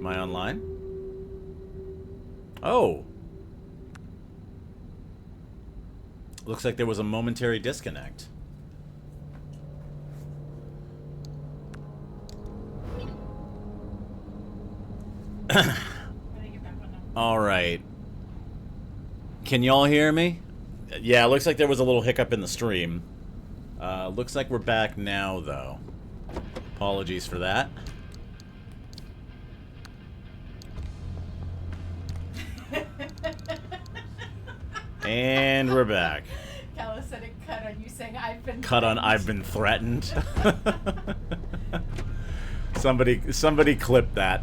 Am I online? Oh. Looks like there was a momentary disconnect. Alright. Can y'all hear me? Yeah, it looks like there was a little hiccup in the stream. Looks like we're back now, though. Apologies for that. And we're back. Calla said it cut on you saying I've been cut on I've been threatened. somebody clip that.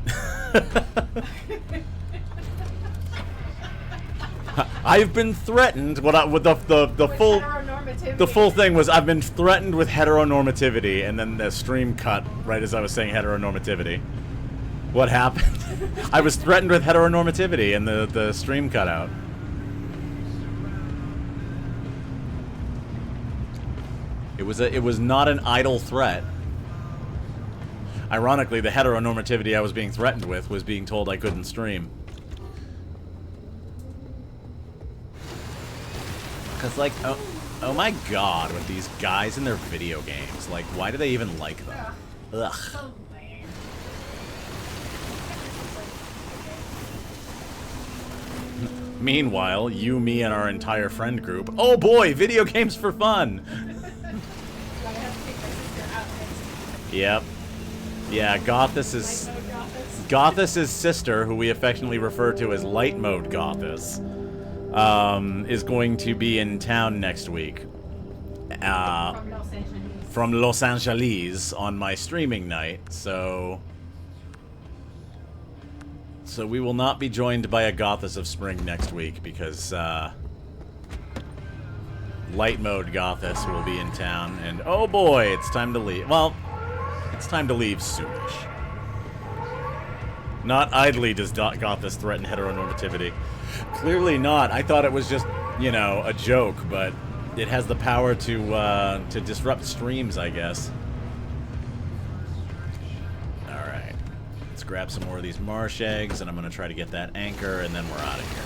I've been threatened. The full thing was I've been threatened with heteronormativity, and then the stream cut right as I was saying heteronormativity. What happened? I was threatened with heteronormativity, and the stream cut out. It was not an idle threat. Ironically, the heteronormativity I was being threatened with was being told I couldn't stream. Cause like, oh my god, with these guys in their video games, like, why do they even like them? Ugh. So lame. Meanwhile, you, me, and our entire friend group. Oh boy, video games for fun. Yep. Yeah, Gothis is sister, who we affectionately refer to as Light Mode Gothis, is going to be in town next week. From Los Angeles on my streaming night, so we will not be joined by a Gothis of Spring next week because Light Mode Gothis will be in town, and oh boy, it's time to leave. Well, it's time to leave soonish. Not idly does Gothis threaten heteronormativity. Clearly not. I thought it was just, you know, a joke, but it has the power to disrupt streams, I guess. Alright. Let's grab some more of these marsh eggs, and I'm going to try to get that anchor, and then we're out of here.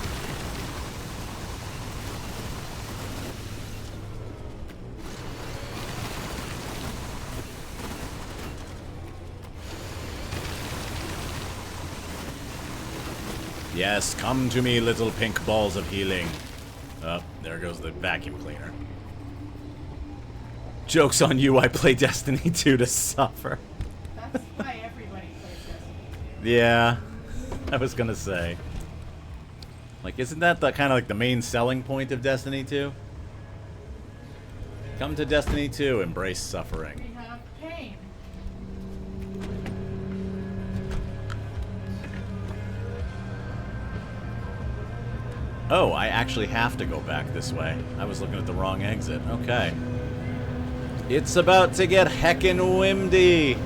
Yes, come to me, little pink balls of healing. Oh, there goes the vacuum cleaner. Joke's on you, I play Destiny 2 to suffer. That's why everybody plays Destiny 2. Yeah, I was gonna say. Like, isn't that the kind of like the main selling point of Destiny 2? Come to Destiny 2, embrace suffering. We have pain. Oh, I actually have to go back this way. I was looking at the wrong exit. Okay. It's about to get heckin' windy.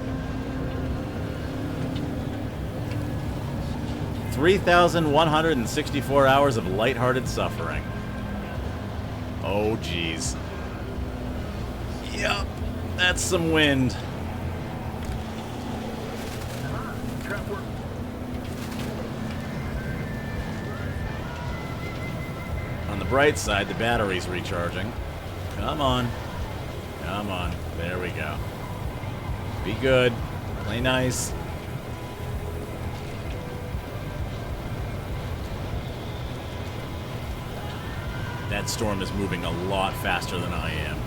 3,164 hours of lighthearted suffering. Oh, jeez. Yup, that's some wind. On the bright side, the battery's recharging. Come on. Come on. There we go. Be good. Play nice. That storm is moving a lot faster than I am.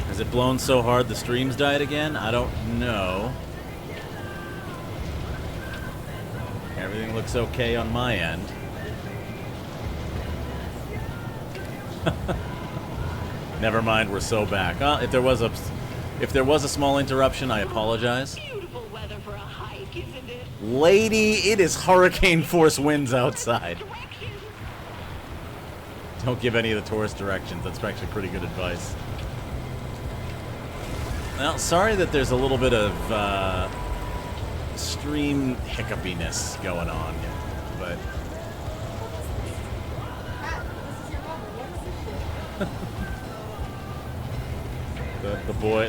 Has it blown so hard the streams died again? I don't know. Everything looks okay on my end. Never mind, we're so back. If there was a small interruption, I apologize. Beautiful weather for a hike, isn't it? Lady, it is hurricane force winds outside. Don't give any of the tourist directions. That's actually pretty good advice. Well, sorry that there's a little bit of stream hiccupiness going on, but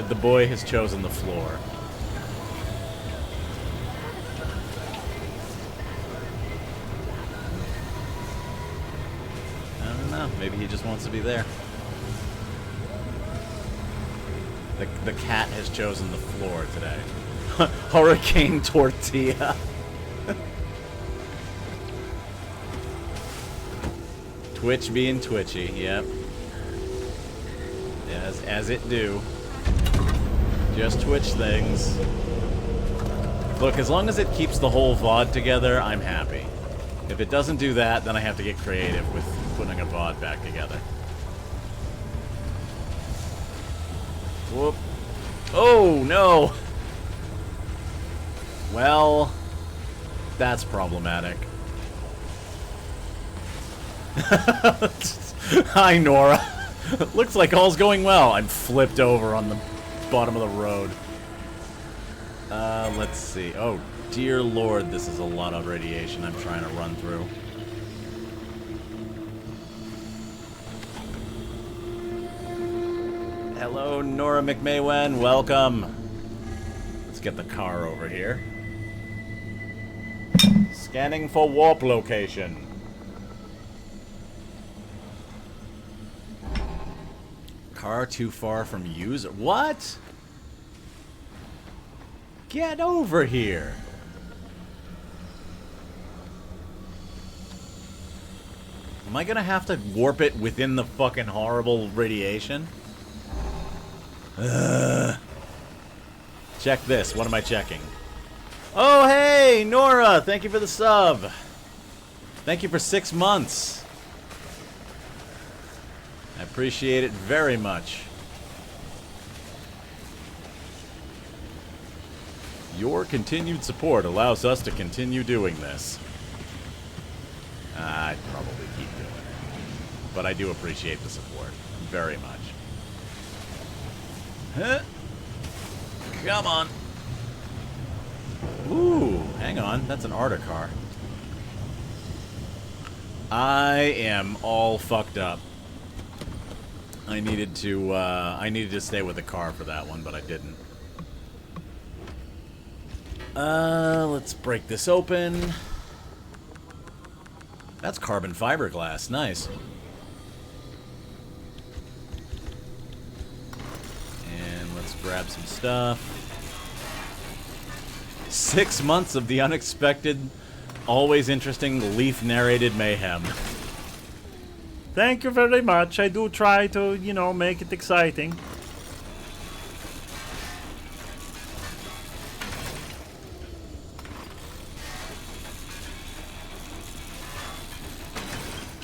the boy has chosen the floor. Maybe he just wants to be there. The cat has chosen the floor today. Hurricane tortilla. Twitch being twitchy, yep. As it do. Just twitch things. Look, as long as it keeps the whole VOD together, I'm happy. If it doesn't do that, then I have to get creative with putting a VOD back together. Whoop. Oh, no! Well, that's problematic. Hi, Nora. Looks like all's going well. I'm flipped over on the bottom of the road. Let's see. Oh, dear Lord, this is a lot of radiation I'm trying to run through. Hello, Nora McMahon. Welcome. Let's get the car over here. Scanning for warp location. Car too far from user. What? Get over here. Am I gonna have to warp it within the fucking horrible radiation? Check this. What am I checking? Oh, hey, Nora. Thank you for the sub. Thank you for 6 months. I appreciate it very much. Your continued support allows us to continue doing this. I'd probably keep doing it. But I do appreciate the support. Very much. Huh? Come on. Ooh, hang on. That's an Arda car. I am all fucked up. I needed to stay with the car for that one, but I didn't. Let's break this open. That's carbon fiberglass. Nice. And let's grab some stuff. 6 months of the unexpected, always interesting, Leaf-narrated mayhem. Thank you very much. I do try to, you know, make it exciting.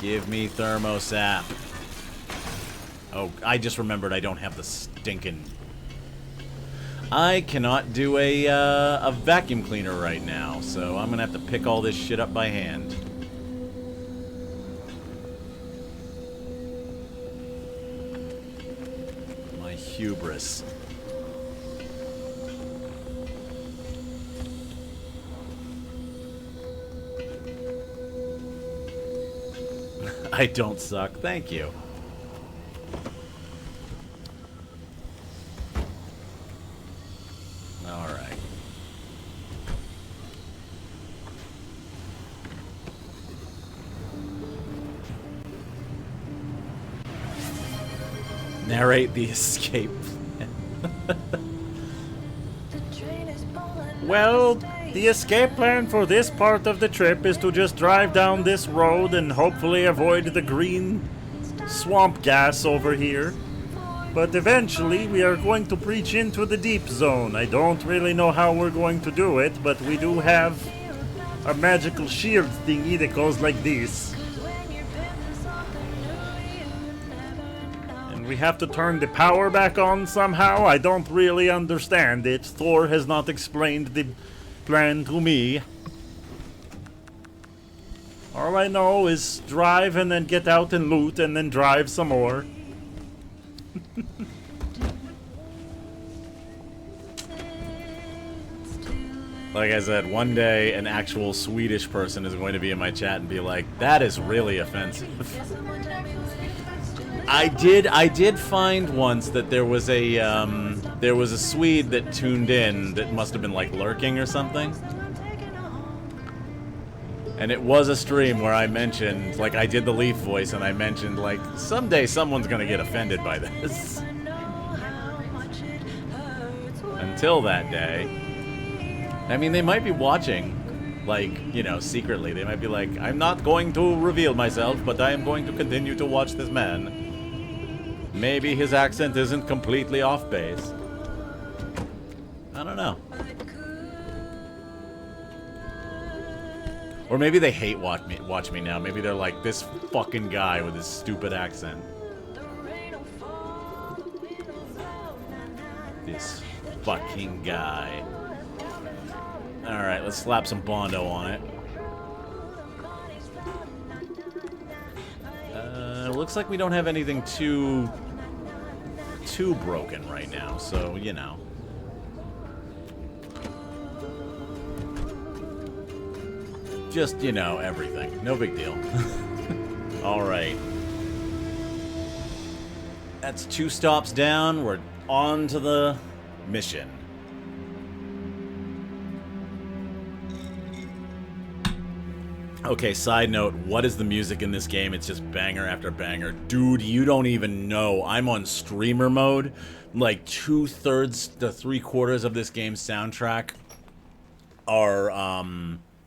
Give me thermosap. Oh, I just remembered I don't have the stinking... I cannot do a vacuum cleaner right now, so I'm gonna have to pick all this shit up by hand. My hubris. I don't suck. Thank you. All right. Narrate the escape plan. Well, the escape plan for this part of the trip is to just drive down this road and hopefully avoid the green swamp gas over here. But eventually we are going to breach into the deep zone. I don't really know how we're going to do it, but we do have a magical shield thingy that goes like this. And we have to turn the power back on somehow. I don't really understand it. Thor has not explained the plan to me. All I know is drive and then get out and loot and then drive some more. Like I said, one day an actual Swedish person is going to be in my chat and be like, that is really offensive. I did find once that there was a Swede that tuned in that must have been like lurking or something. And it was a stream where I mentioned, like, I did the Leaf voice, and I mentioned, like, someday someone's gonna get offended by this. Until that day. I mean, they might be watching, like, you know, secretly. They might be like, I'm not going to reveal myself, but I am going to continue to watch this man. Maybe his accent isn't completely off base. I don't know. Or maybe they hate watch me now. Maybe they're like, this fucking guy with his stupid accent. This fucking guy. Alright, let's slap some Bondo on it. Looks like we don't have anything too broken right now, so, you know. Just, you know, everything. No big deal. Alright. That's 2 stops down. We're on to the mission. Okay, side note, what is the music in this game? It's just banger after banger. Dude, you don't even know. I'm on streamer mode. Like 2/3 to 3/4 of this game's soundtrack are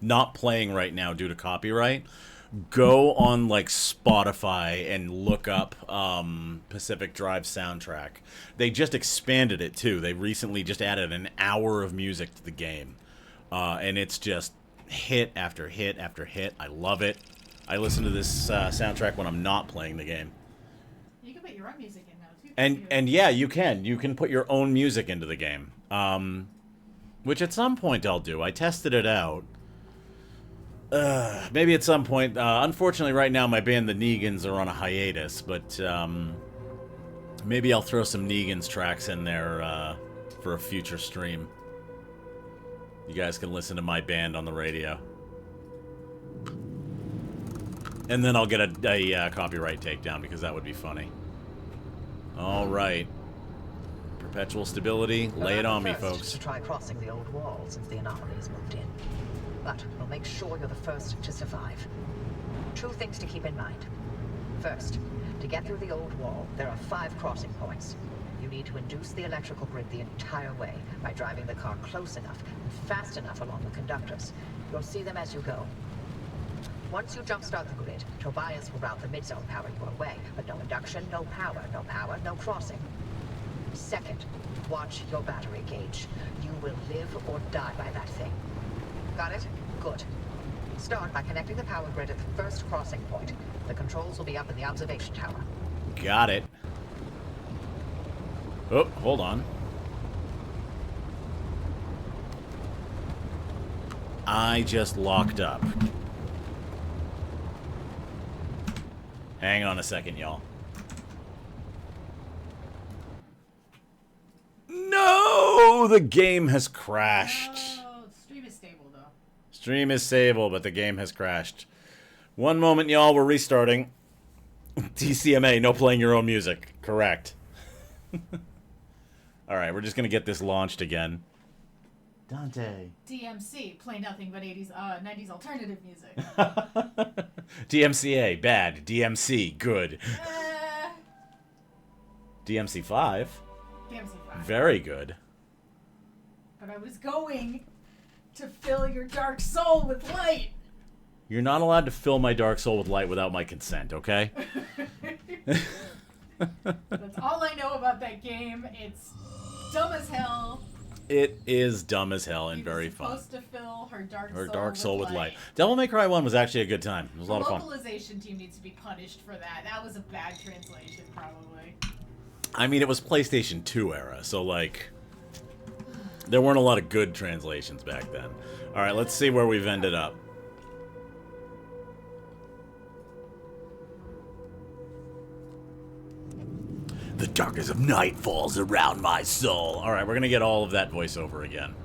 not playing right now due to copyright. Go on like Spotify and look up Pacific Drive soundtrack. They just expanded it too. They recently just added an hour of music to the game. And it's just hit after hit after hit. I love it. I listen to this soundtrack when I'm not playing the game. You can put your own music in now too. And yeah, you can put your own music into the game. Which at some point I'll do. I tested it out. Maybe at some point. Unfortunately, right now my band, the Negans, are on a hiatus, but maybe I'll throw some Negans tracks in there for a future stream. You guys can listen to my band on the radio. And then I'll get a copyright takedown, because that would be funny. Alright. Perpetual stability. Lay it on me, folks. To try crossing the old wall since the anomalies moved in. But we'll make sure you're the first to survive. 2 things to keep in mind. First, to get through the old wall, there are 5 crossing points. You need to induce the electrical grid the entire way by driving the car close enough and fast enough along the conductors. You'll see them as you go. Once you jumpstart the grid, Tobias will route the mid-zone power your way, but no induction, no power, no crossing. Second, watch your battery gauge. You will live or die by that thing. Got it? Good. Start by connecting the power grid at the first crossing point. The controls will be up in the observation tower. Got it. Oh, hold on. I just locked up. Hang on a second, y'all. No! The game has crashed. Oh, stream is stable though. Stream is stable, but the game has crashed. One moment, y'all. We're restarting. DCMA, no playing your own music. Correct. Alright, we're just gonna get this launched again. Dante. DMC, play nothing but 90s alternative music. DMCA, bad. DMC, good. DMC5. DMC5. Very good. But I was going to fill your dark soul with light. You're not allowed to fill my dark soul with light without my consent, okay? That's all I know about that game. It's dumb as hell. It is dumb as hell and She very was fun. supposed to fill her Dark soul with light. light. Devil May Cry 1 was actually a good time. It was a lot of The fun. localization team needs to be punished for that. That was a bad translation, probably. I mean, it was PlayStation 2 era, so, like, there weren't a lot of good translations back then. Alright, let's see where we've ended up. The darkness of night falls around my soul. Alright, we're gonna get all of that voiceover again.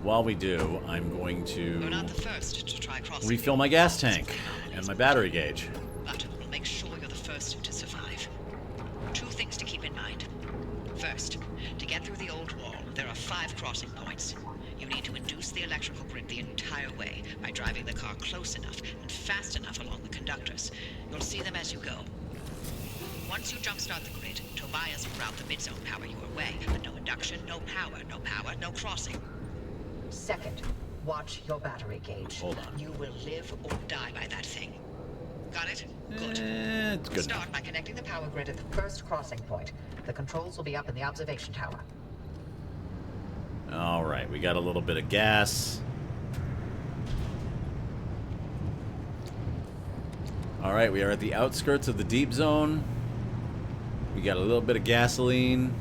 While we do, I'm going You're to not the first to try crossing. refill my gas tank and my battery gauge. But we'll make sure you're the first to survive. 2 things to keep in mind. First, To get through the old wall, there are 5 crossing points. You need to induce the electrical grid the entire way by driving the car close enough and fast enough along the conductors. You'll see them as you go. Once you jumpstart the grid, Tobias will route the mid-zone power your way, but no induction, no power, no crossing. Second, watch your battery gauge. Hold on. You will live or die by that thing. Got it? Good. It's good enough. Start by connecting the power grid at the first crossing point. The controls will be up in the observation tower. All right, we got a little bit of gas. All right, we are at the outskirts of the deep zone. We got a little bit of gasoline.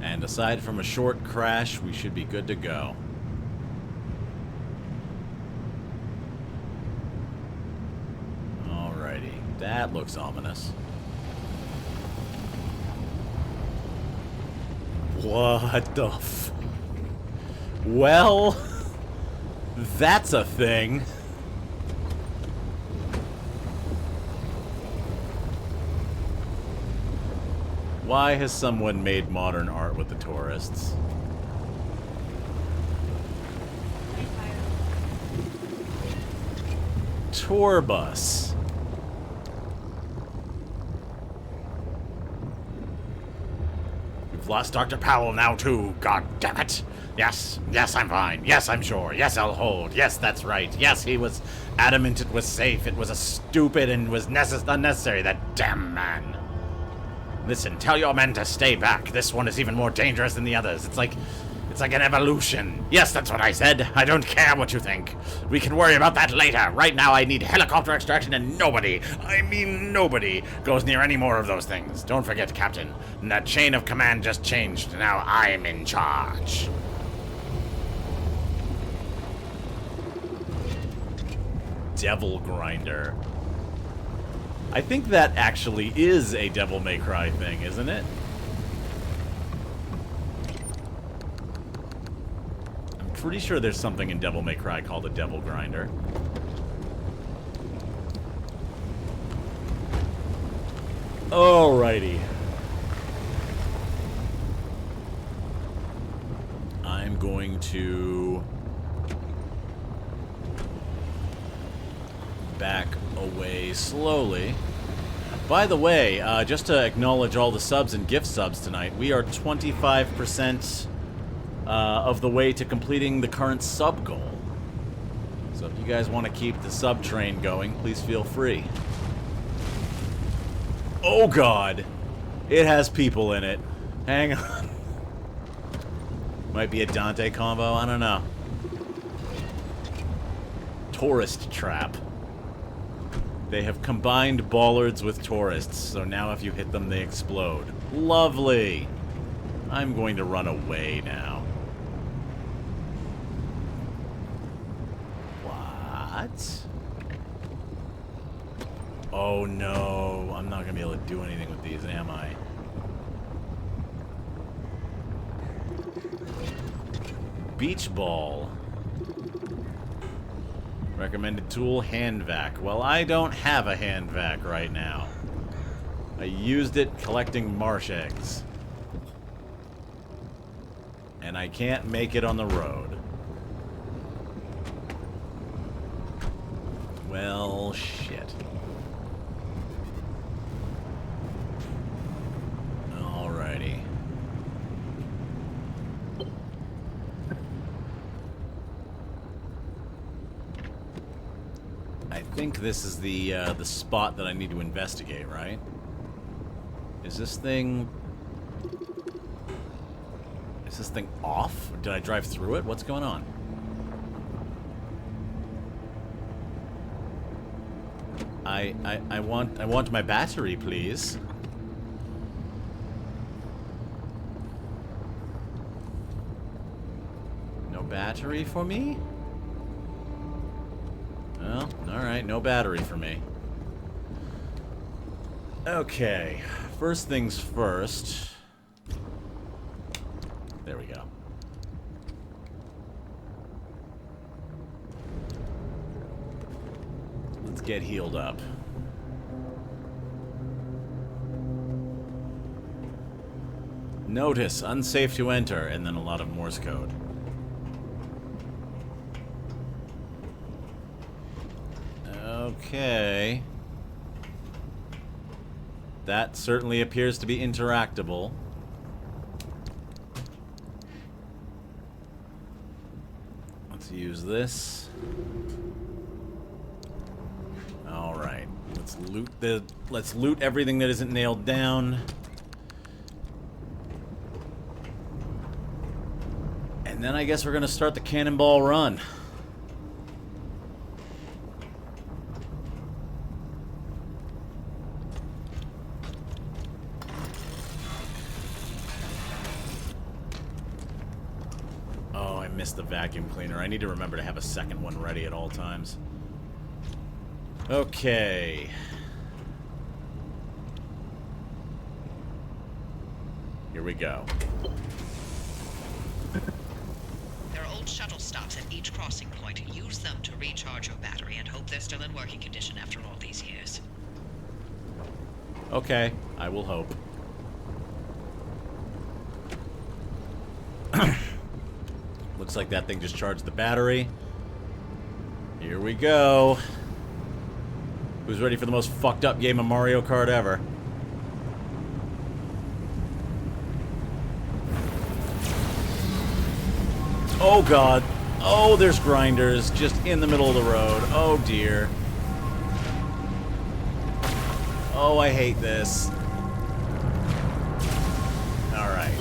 And aside from a short crash, we should be good to go. Alrighty, that looks ominous. What the f... Well, that's a thing. Why has someone made modern art with the tourists? Tour bus. We've lost Dr. Powell now too, god damn it! Yes, I'm fine. Yes, I'm sure. Yes, I'll hold. Yes, that's right. Yes, he was adamant it was safe. It was a stupid and was unnecessary, that damn man. Listen, tell your men to stay back. This one is even more dangerous than the others. It's like an evolution. Yes, that's what I said. I don't care what you think. We can worry about that later. Right now, I need helicopter extraction and nobody, I mean nobody, goes near any more of those things. Don't forget, Captain, that chain of command just changed. Now I'm in charge. Devil Grinder. I think that actually is a Devil May Cry thing, isn't it? I'm pretty sure there's something in Devil May Cry called a Devil Grinder. Alrighty. I'm going to back away slowly. By the way, just to acknowledge all the subs and gift subs tonight, we are 25% of the way to completing the current sub goal. So if you guys want to keep the sub train going, please feel free. Oh god! It has people in it. Hang on. Might be a Dante combo, I don't know. Tourist trap. They have combined bollards with tourists, so now if you hit them, they explode. Lovely! I'm going to run away now. What? Oh no, I'm not gonna be able to do anything with these, am I? Beach ball. Recommended tool, hand vac. Well, I don't have a hand vac right now. I used it collecting marsh eggs. And I can't make it on the road. Well, shit. Alrighty. I think this is the spot that I need to investigate, right? Is this thing off? Or did I drive through it? What's going on? I want my battery, please. No battery for me? Well, alright, no battery for me. Okay, first things first. There we go. Let's get healed up. Notice, unsafe to enter, and then a lot of Morse code. Okay. That certainly appears to be interactable. Let's use this. All right. Let's loot everything that isn't nailed down. And then I guess we're going to start the cannonball run. Oh, I missed the vacuum cleaner. I need to remember to have a second one ready at all times. Okay. Here we go. There are old shuttle stops at each crossing point. Use them to recharge your battery and hope they're still in working condition after all these years. Okay, I will hope. Looks like that thing just charged the battery. Here we go. Who's ready for the most fucked up game of Mario Kart ever? Oh god. Oh, there's grinders just in the middle of the road. Oh dear. Oh, I hate this. Alright.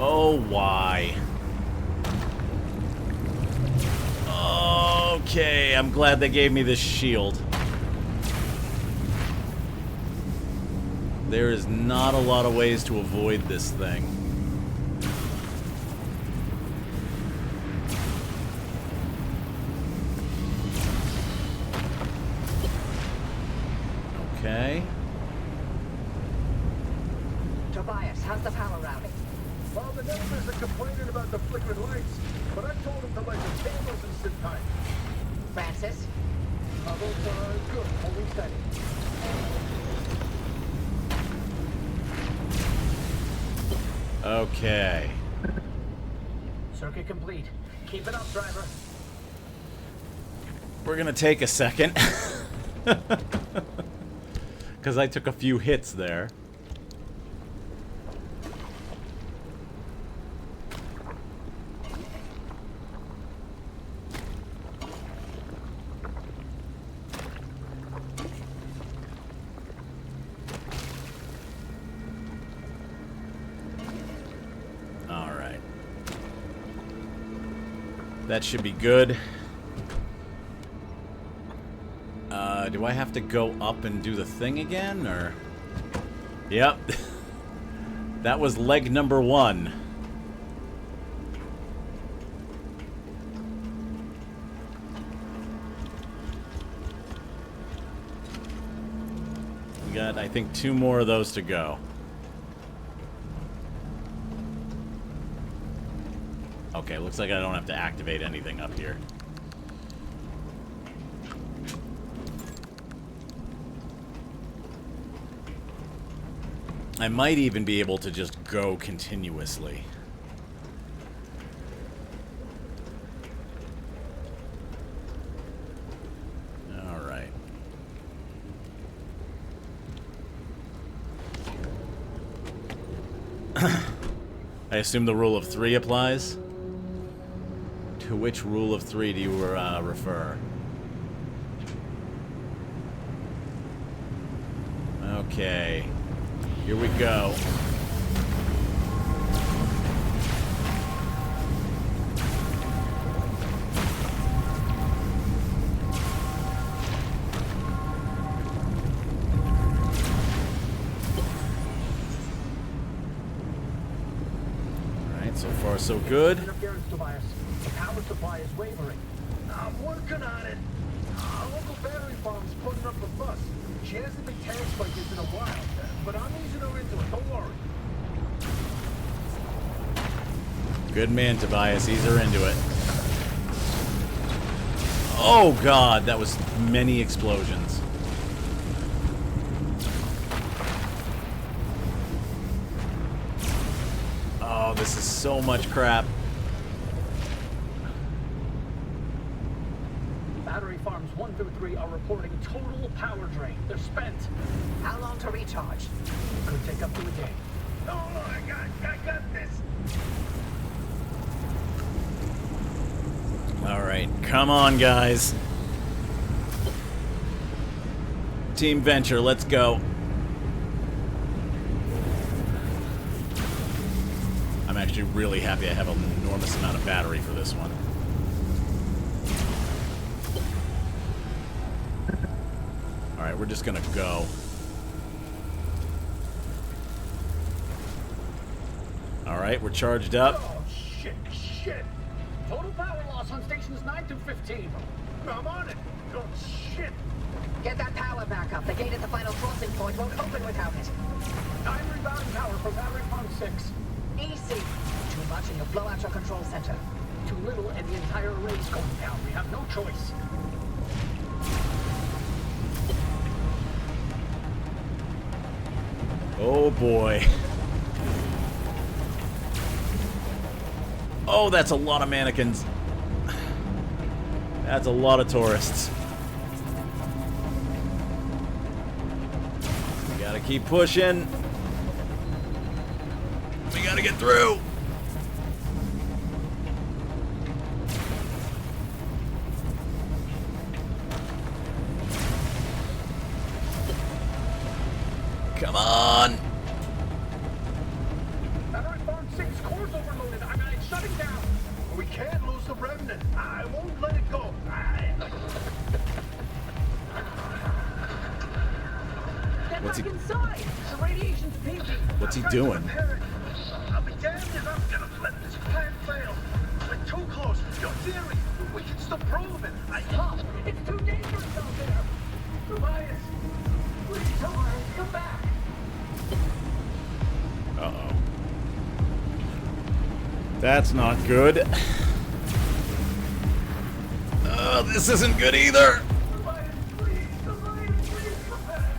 Oh, why? Okay, I'm glad they gave me this shield. There is not a lot of ways to avoid this thing. Okay. Tobias, how's the power routing? Well, the neighbors are complaining about the flickering lights, but I told them to light the candles and sit tight. Francis? Levels are good, holding steady. Okay. Circuit complete. Keep it up, driver. We're gonna take a second. Because I took a few hits there. Alright. That should be good. Do I have to go up and do the thing again, or? Yep. That was leg number 1. We got, I think, 2 more of those to go. Okay, looks like I don't have to activate anything up here. I might even be able to just go continuously. All right. I assume the rule of 3 applies? To which rule of 3 do you refer? Okay. Here we go. Alright, so far so good. Interference, Tobias. The power supply is wavering. I'm working on it. Our local battery farm's putting up a fuss. She hasn't been taxed like this in a while, but I'm easing her into it. Don't worry. Good man, Tobias. Ease her into it. Oh god, that was many explosions. Oh, this is so much crap. Battery farms 1 through 3 are reporting total power drain. They're spent. How long to recharge? Could take up to a day. Oh, I got this. Alright, come on, guys. Team Venture, let's go. I'm actually really happy I have an enormous amount of battery for this one. Alright, we're just gonna go. Alright, we're charged up. Oh, shit. Total power loss on stations 9 through 15. I'm on it. Oh, shit. Get that power back up. The gate at the final crossing point won't open without it. I'm rebounding power from Battery Farm 6. Easy. Too much and you'll blow out your control center. Too little and the entire array's going down. We have no choice. Oh boy. Oh, that's a lot of mannequins. That's a lot of tourists. We gotta keep pushing. We gotta get through. Come on. Battery Farm 6 core's overloaded. I mean, it's shutting down. We can't lose the remnant. I won't let it go. Get What's back he- inside. The radiation's peaking. What's he doing? I'll be damned if I'm gonna let this plan fail. We're too close. Your theory, we can still prove it. Stop. It's too dangerous out there. Tobias, please, Tobias, come back. Uh-oh. That's not good. This isn't good either. Tobias, please, Tobias, please, come back.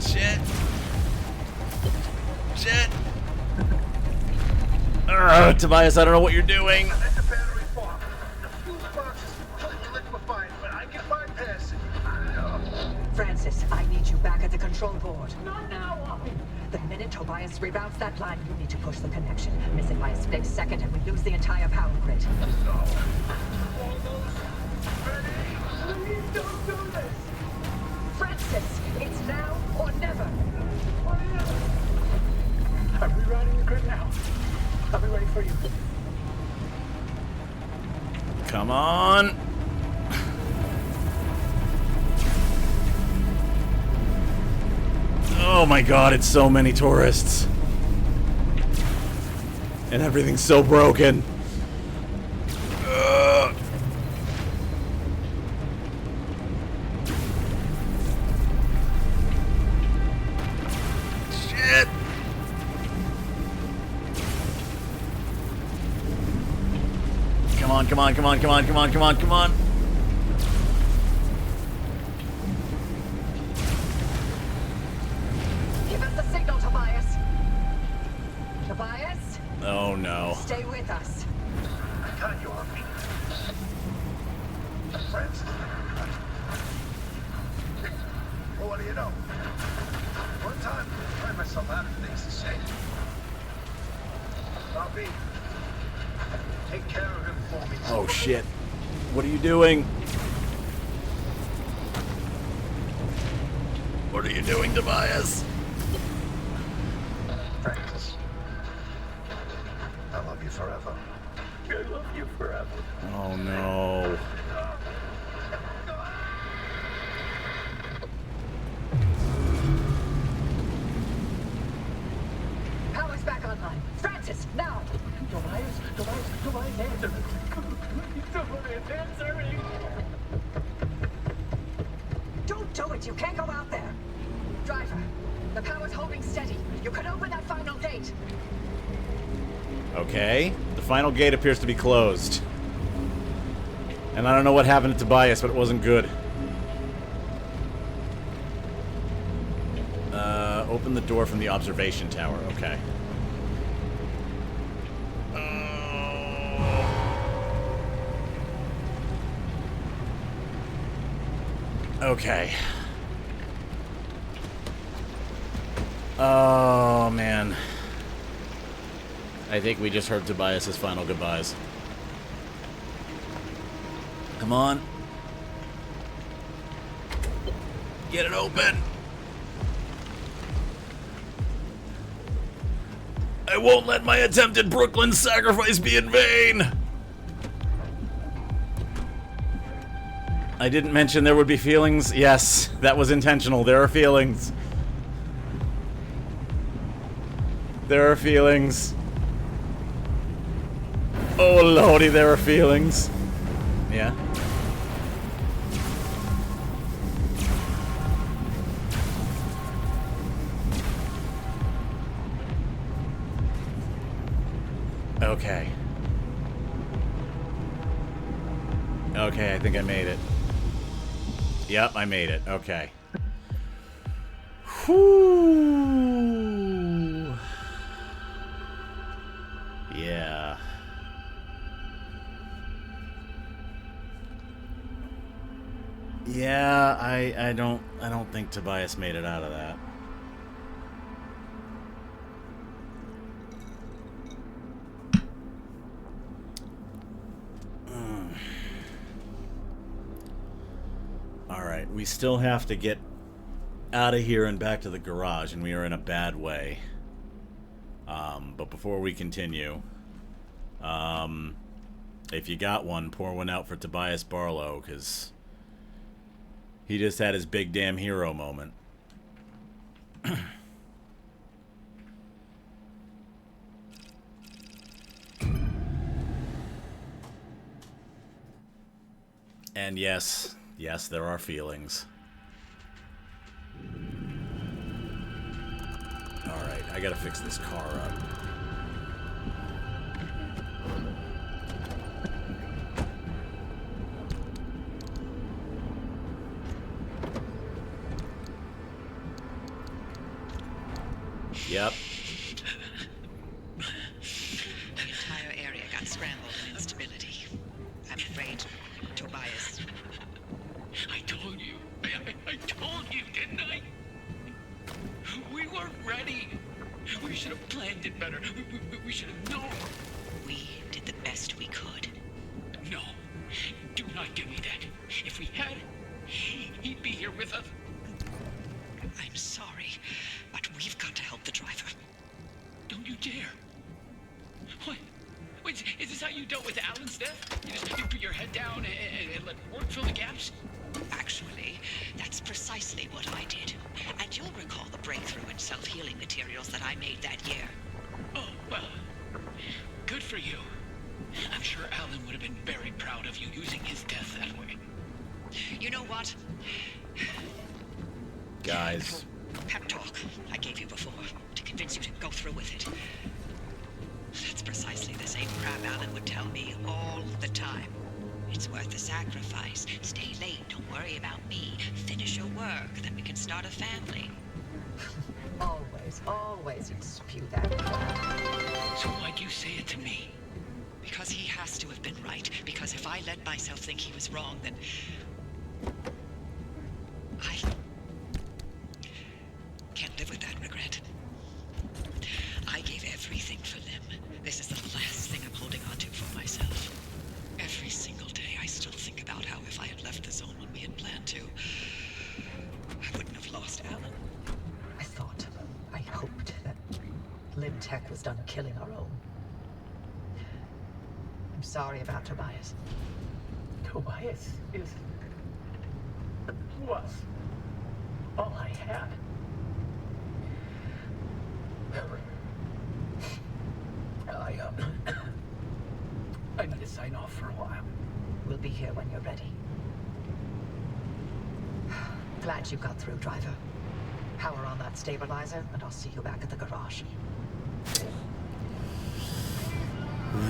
Shit. Tobias, I don't know what you're doing. At the battery farm. The fuse box is completely liquefied, but I can bypass it. Francis, I need you back at the control board. Not now, Oppie. The minute Tobias reroutes that line, you need to push the connection. Miss it by a split second and we lose the entire power grid. Please don't do this. Francis, it's now or never. I'm rerouting the grid now. I'll be ready for you. Come on. Oh my god, it's so many tourists. And everything's so broken. Ugh. Shit. Come on, come on, come on, come on, come on, come on, come on. Give us the signal, Tobias. Tobias, Oh no. stay with us. I got you, Oppie. Friends. Well, what do you know? One time, I find myself out of things to say. Oppie, take care of him for me. Oh shit. What are you doing? What are you doing, Tobias? Francis, I love you forever. I love you forever. Oh no. Power's back online. Francis, now! Tobias, answer. Tobias, answer me. Don't do it. You can't go out there. Driver, the power's holding steady. You can open that final gate. Okay. The final gate appears to be closed. And I don't know what happened to Tobias, but it wasn't good. Open the door from the observation tower. Okay. Okay. Oh, man. I think we just heard Tobias's final goodbyes. Come on. Get it open. I won't let my attempted Brooklyn sacrifice be in vain. I didn't mention there would be feelings. Yes, that was intentional. There are feelings. There are feelings. Oh lordy, there are feelings. Yeah. Okay. Okay, I think I made it. Yep, I made it. Okay. Whew. Yeah. Yeah, I don't think Tobias made it out of that. Alright, we still have to get out of here and back to the garage, and we are in a bad way. But before we continue, if you got one, pour one out for Tobias Barlow, because he just had his big damn hero moment. And yes, there are feelings. Alright, I gotta fix this car up. Yep. The entire area got scrambled in instability. I'm afraid, Tobias. I told you. I told you, didn't I? We weren't ready. We should have planned it better. We should have known. We did the best we could. No. Do not give me that. If we had, he'd be here with us. I'm sorry, but we've got to help the driver. Don't you dare. What? Wait, is this how you dealt with Alan's death? You put your head down and let work fill the gaps? Actually, that's precisely what I did. And you'll recall the breakthrough in self-healing materials that I made that year. Oh, well, good for you. I'm sure Alan would have been very proud of you using his death that way. You know what? Guys. Pep talk I gave you before to convince you to go through with it. That's precisely the same crap Alan would tell me all the time. It's worth the sacrifice. Stay late, don't worry about me. Finish your work, then we can start a family. Always you spew that. So why'd you say it to me? Because he has to have been right. Because if I let myself think he was wrong, then I can't live with that regret. I gave everything for Lim. This is the last thing I'm holding on to for myself. Every single day I still think about how if I had left the zone when we had planned to, I wouldn't have lost Alan. I hoped that Lim Tech was done killing our own. I'm sorry about Tobias. Tobias was all I had. I need to sign off for a while. We'll be here when you're ready. Glad you got through, driver. Power on that stabilizer, and I'll see you back at the garage.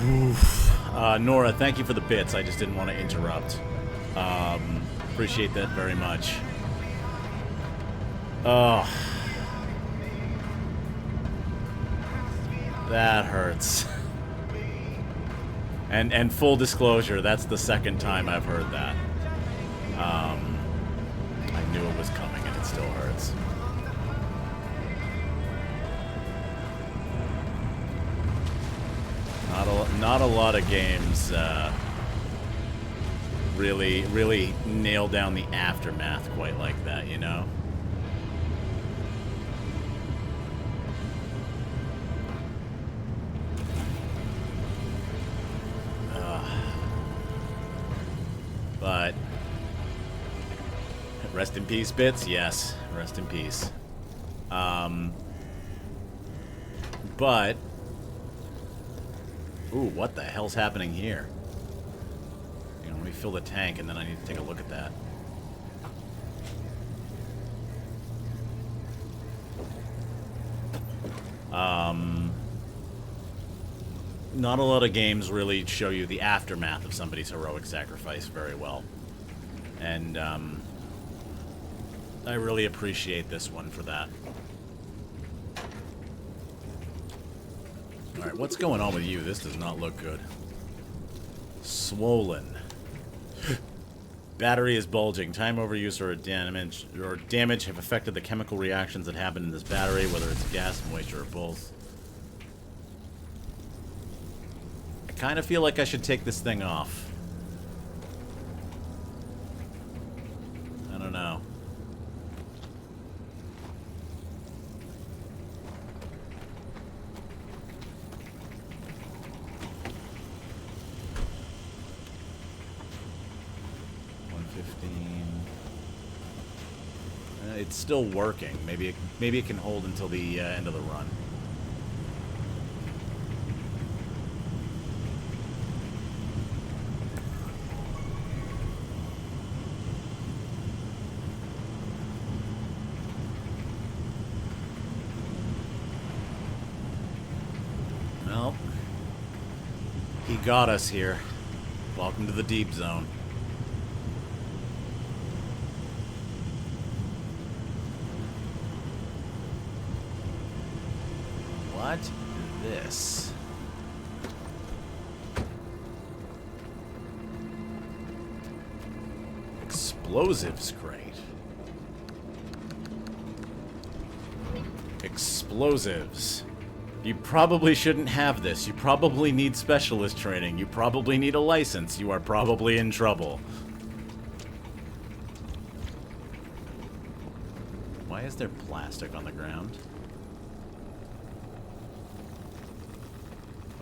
Oof. Nora, thank you for the bits. I just didn't want to interrupt. Appreciate that very much. Oh. That hurts. And full disclosure, that's the second time I've heard that. I knew it was coming and it still hurts. Not a lot of games really nail down the aftermath quite like that, you know? But rest in peace, Bits. Yes, rest in peace. But ooh, what the hell's happening here? You know, let me fill the tank, and then I need to take a look at that. Not a lot of games really show you the aftermath of somebody's heroic sacrifice very well. And, I really appreciate this one for that. Alright, what's going on with you? This does not look good. Swollen. Battery is bulging. Time overuse or damage have affected the chemical reactions that happen in this battery, whether it's gas, moisture, or both. I kind of feel like I should take this thing off. I don't know. It's still working. Maybe it can hold until the end of the run. Well, he got us here. Welcome to the deep zone. What is this? Explosives crate. Explosives. You probably shouldn't have this. You probably need specialist training. You probably need a license. You are probably in trouble. Why is there plastic on the ground?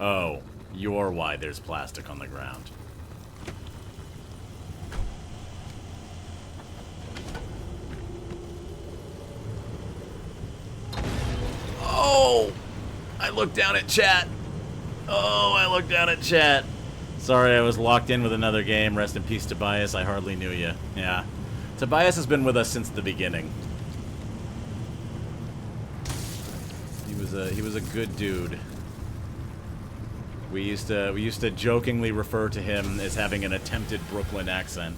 Oh, you're why there's plastic on the ground. Oh! I looked down at chat. Oh, I looked down at chat. Sorry, I was locked in with another game. Rest in peace, Tobias. I hardly knew you. Yeah. Tobias has been with us since the beginning. He was a good dude. We used to jokingly refer to him as having an attempted Brooklyn accent.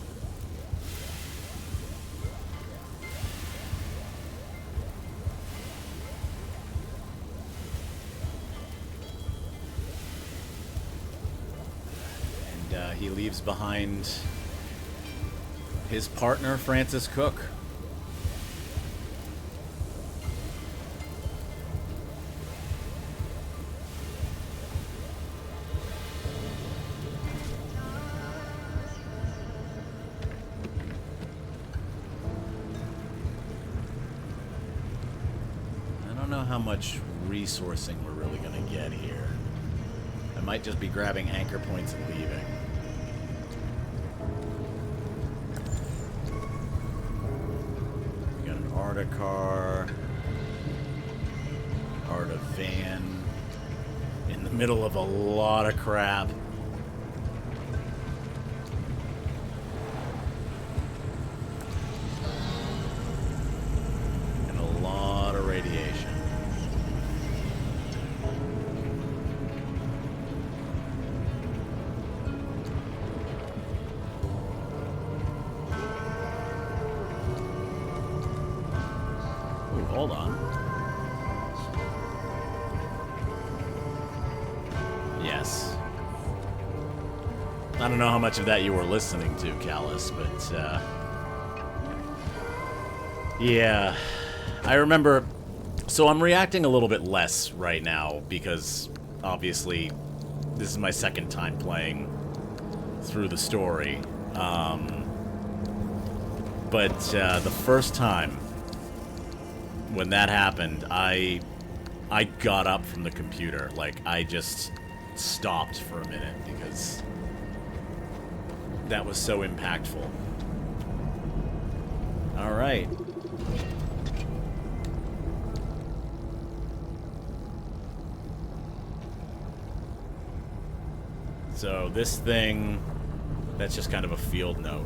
And he leaves behind his partner, Francis Cook. How much resourcing we're really going to get here. I might just be grabbing anchor points and leaving. We got an Arda car, Arda van, in the middle of a lot of crap. And a lot of radiation. I don't know how much of that you were listening to, Callus, but, yeah. I remember... So I'm reacting a little bit less right now, because, obviously, this is my second time playing through the story. But the first time when that happened, I got up from the computer. Like, I just stopped for a minute because that was so impactful. All right. So this thing, that's just kind of a field note.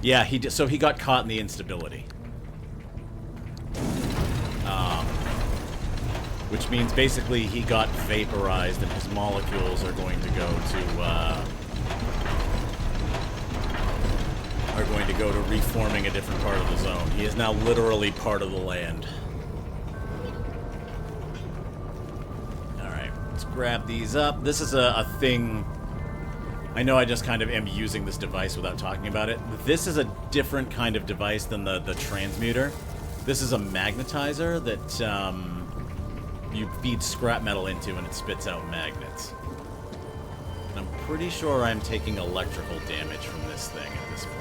Yeah, so he got caught in the instability. Which means basically he got vaporized and his molecules are going to go to reforming a different part of the zone. He is now literally part of the land. Alright, let's grab these up. This is a thing... I know I just kind of am using this device without talking about it. This is a different kind of device than the transmuter. This is a magnetizer that you feed scrap metal into and it spits out magnets. And I'm pretty sure I'm taking electrical damage from this thing at this point.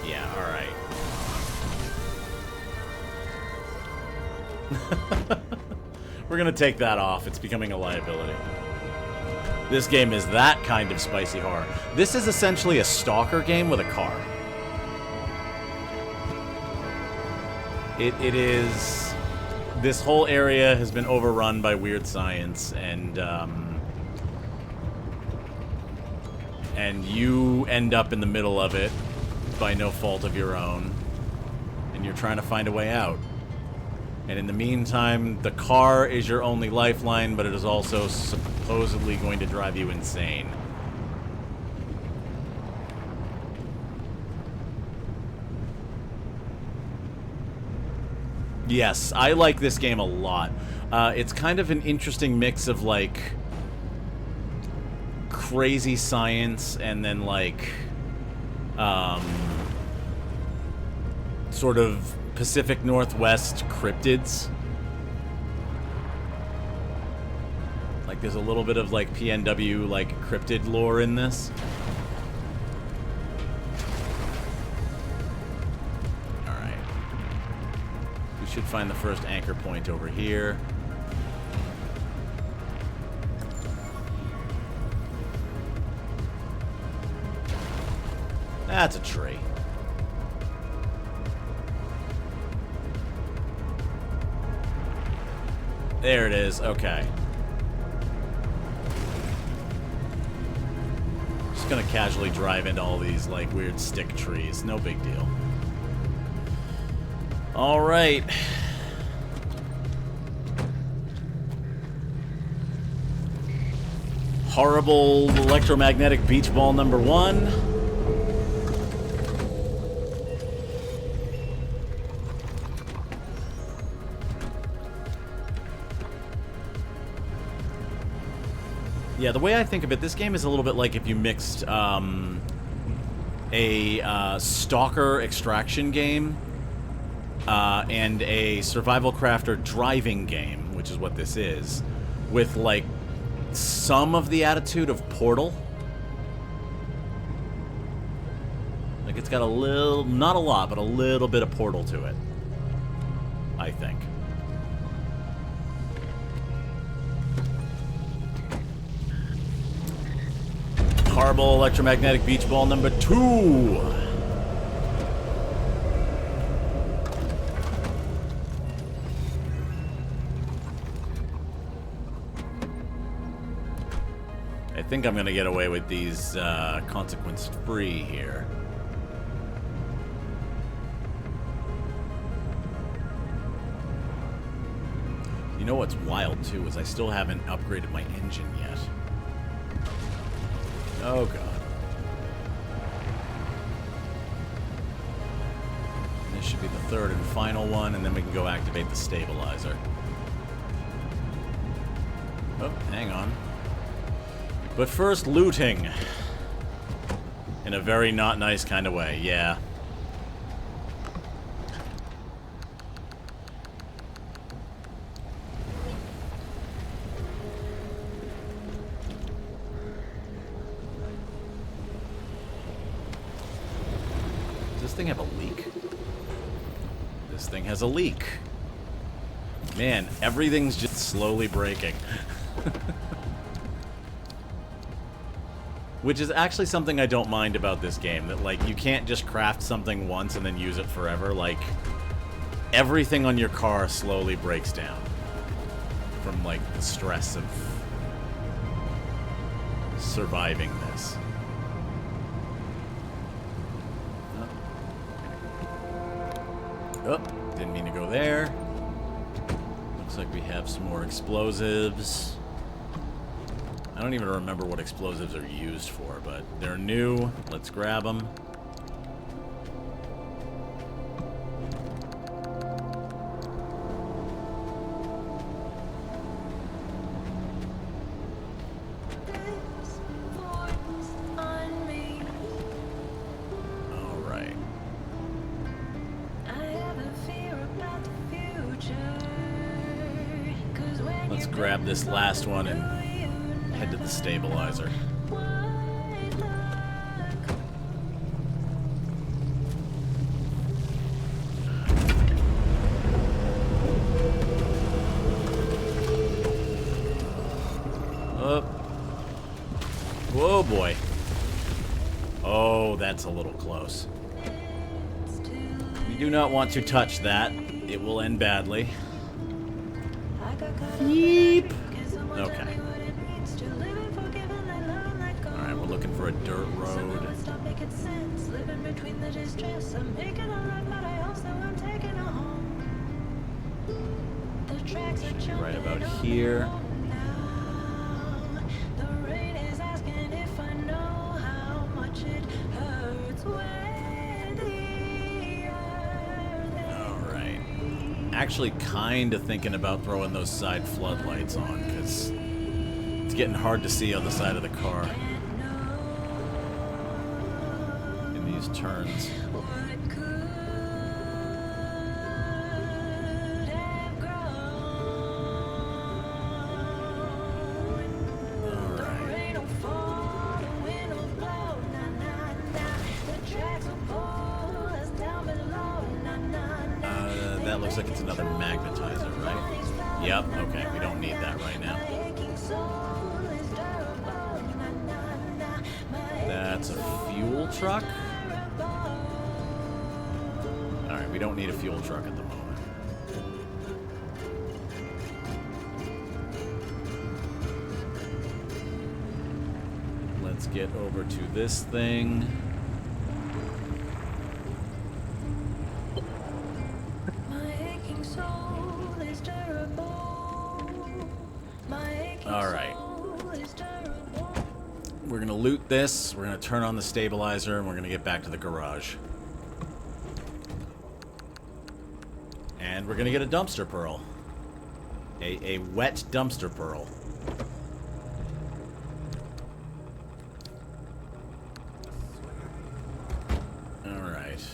Yeah, alright. We're gonna take that off. It's becoming a liability. This game is that kind of spicy horror. This is essentially a stalker game with a car. It is... This whole area has been overrun by weird science, and you end up in the middle of it by no fault of your own, and you're trying to find a way out. And in the meantime, the car is your only lifeline, but it is also supposedly going to drive you insane. Yes, I like this game a lot. It's kind of an interesting mix of, like, crazy science and then, like, sort of Pacific Northwest cryptids. Like, there's a little bit of, like, PNW, like, cryptid lore in this. Alright. We should find the first anchor point over here. That's a tree. There it is. Okay. Just gonna casually drive into all these, like, weird stick trees. No big deal. Alright. Horrible electromagnetic beach ball number 1. Yeah, the way I think of it, this game is a little bit like if you mixed a stalker extraction game and a survival crafter driving game, which is what this is, with, like, some of the attitude of Portal. Like, it's got a little, not a lot, but a little bit of Portal to it, I think. Horrible electromagnetic beach ball number 2. I think I'm gonna get away with these consequence-free here. You know what's wild too is I still haven't upgraded my engine yet. Oh, God. This should be the third and final one, and then we can go activate the stabilizer. Oh, hang on. But first, looting. In a very not nice kind of way, yeah. Does this thing have a leak? This thing has a leak. Man, everything's just slowly breaking. Which is actually something I don't mind about this game. That, like, you can't just craft something once and then use it forever. Like, everything on your car slowly breaks down. From, like, the stress of surviving this. Oh, didn't mean to go there. Looks like we have some more explosives. I don't even remember what explosives are used for, but they're new. Let's grab them. All right. Let's grab this last one and head to the stabilizer. Oh. Whoa, boy. Oh, that's a little close. We do not want to touch that. It will end badly. Yeep. Okay. Alright, we're looking for a dirt road. Should be right about here. Alright. Actually kind of thinking about throwing those side floodlights on, because it's getting hard to see on the side of the car in these turns. That looks like it's another magnetizer, right? Yep, okay, we don't need that right now. That's a fuel truck? Alright, we don't need a fuel truck at the moment. Let's get over to this thing. Alright. We're gonna loot this, we're gonna turn on the stabilizer, and we're gonna get back to the garage. And we're gonna get a dumpster pearl. A wet dumpster pearl. Alright.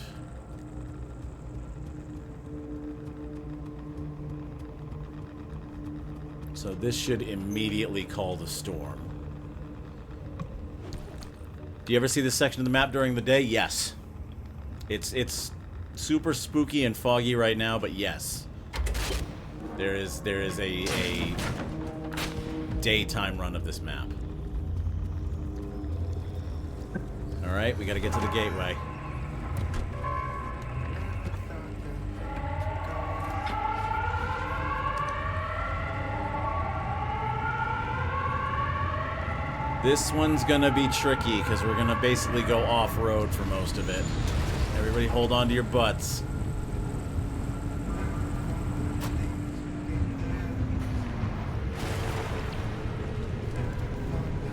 So this should immediately call the storm. Do you ever see this section of the map during the day? Yes. It's super spooky and foggy right now, but yes. There is a daytime run of this map. Alright, we gotta get to the gateway. This one's gonna be tricky, because we're gonna basically go off-road for most of it. Everybody hold on to your butts.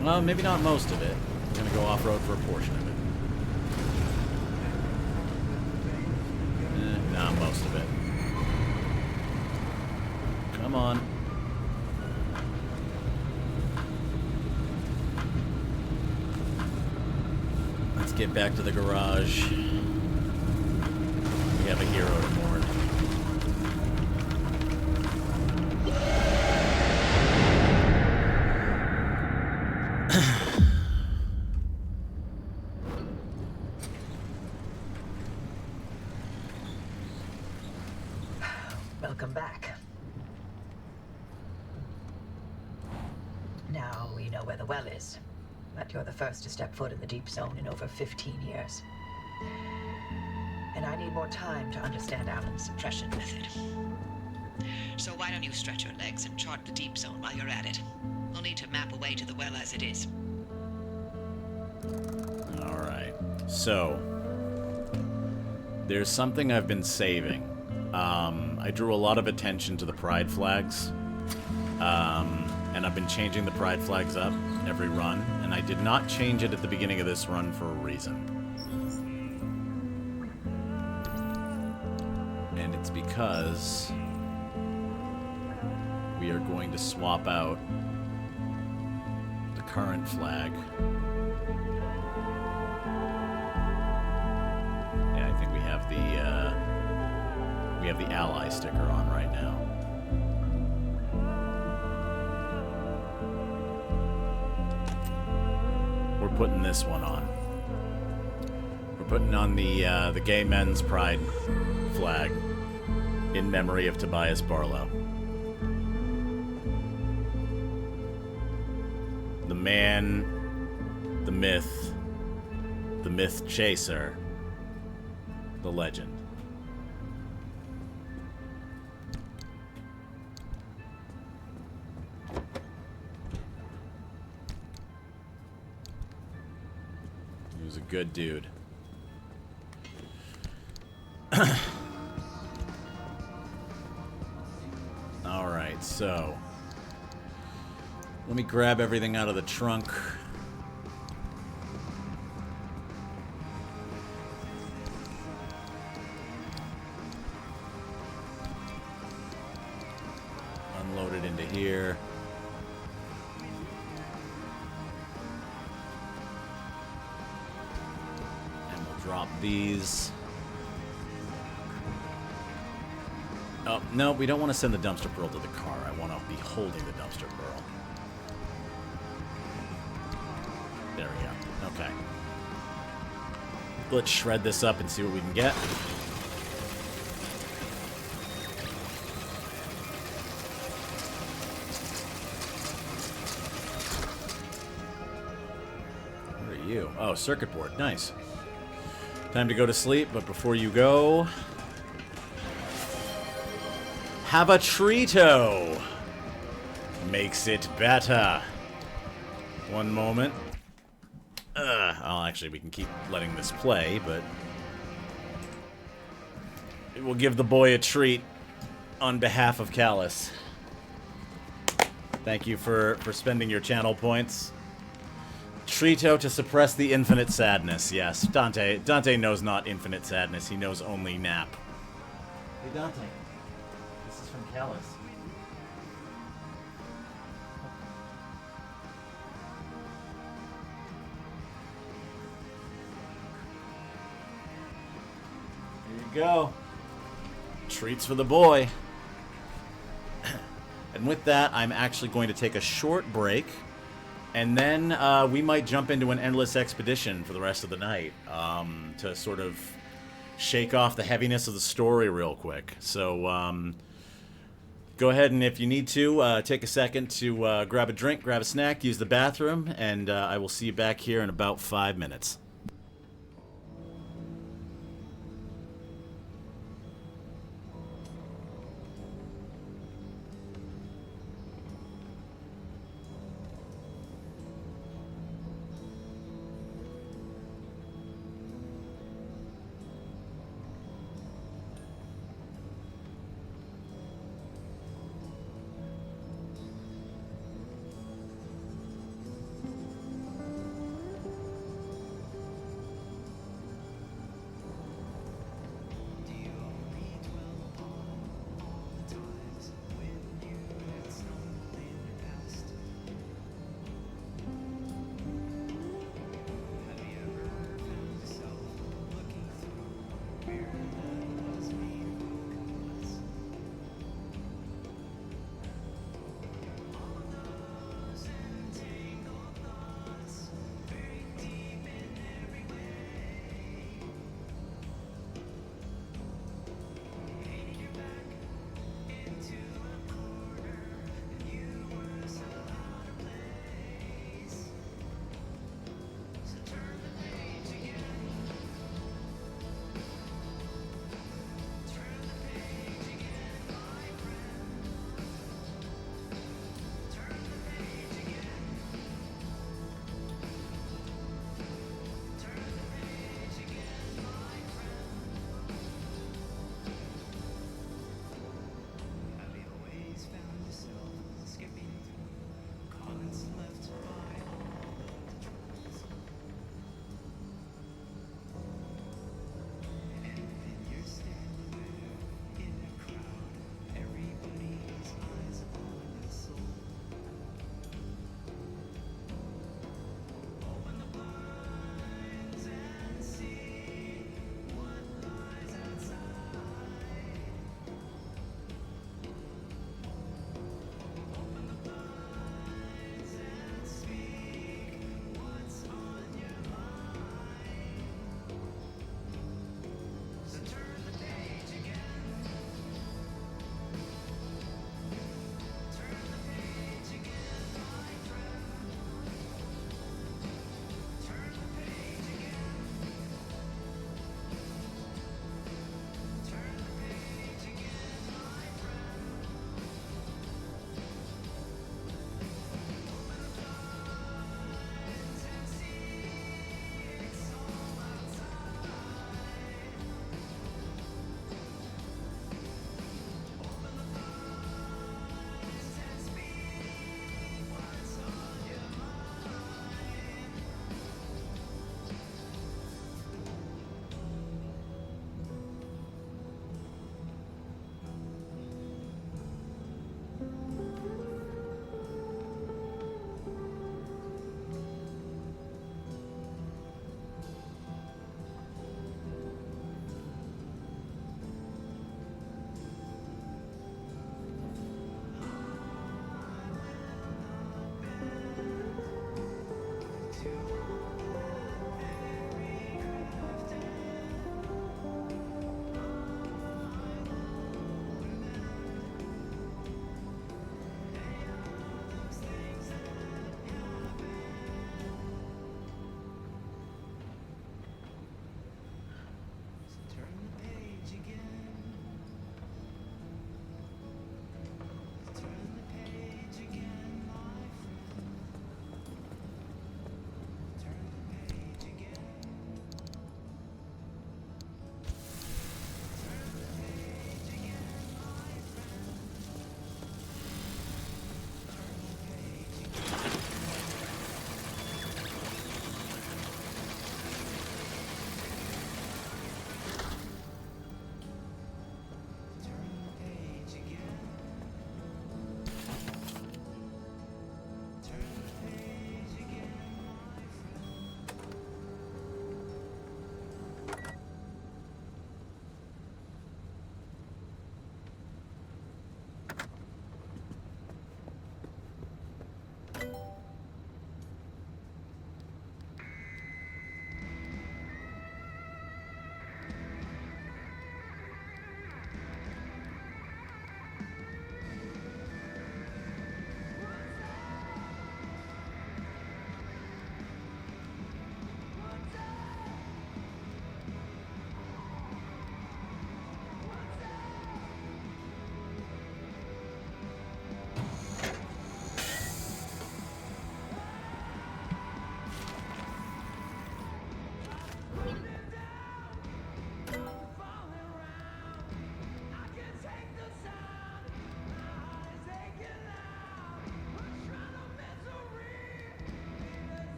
Well, maybe not most of it. We're gonna go off-road for a portion of it. get back to the garage. We have a hero to mourn. Welcome back. Now we know where the well is, but you're the first to step foot in the deep zone in over 15 years. And I need more time to understand Alan's suppression method. So why don't you stretch your legs and chart the deep zone while you're at it? We'll need to map a way to the well as it is. Alright. So, there's something I've been saving. I drew a lot of attention to the pride flags. And I've been changing the pride flags up every run. And I did not change it at the beginning of this run for a reason. And it's because we are going to swap out the current flag. Yeah, I think we have the ally sticker on right now. We're putting this one on. We're putting on the gay men's pride flag in memory of Tobias Barlow. The man, the myth chaser, the legend. He was a good dude. Alright, so let me grab everything out of the trunk. Unload it into here. And we'll drop these. Oh, no, we don't want to send the dumpster pearl to the car. I want to be holding the dumpster pearl. There we go. Okay. Let's shred this up and see what we can get. Where are you? Oh, circuit board. Nice. Time to go to sleep, but before you go, have a Trito. Makes it better. One moment. Oh, actually, we can keep letting this play, but it will give the boy a treat on behalf of Callus. Thank you for spending your channel points. Trito to suppress the infinite sadness. Yes, Dante knows not infinite sadness. He knows only nap. Hey, Dante. This is from Callus. There you go. Treats for the boy. And with that, I'm actually going to take a short break. And then we might jump into an endless expedition for the rest of the night to sort of shake off the heaviness of the story real quick. So go ahead and if you need to, take a second to grab a drink, grab a snack, use the bathroom, and I will see you back here in about 5 minutes.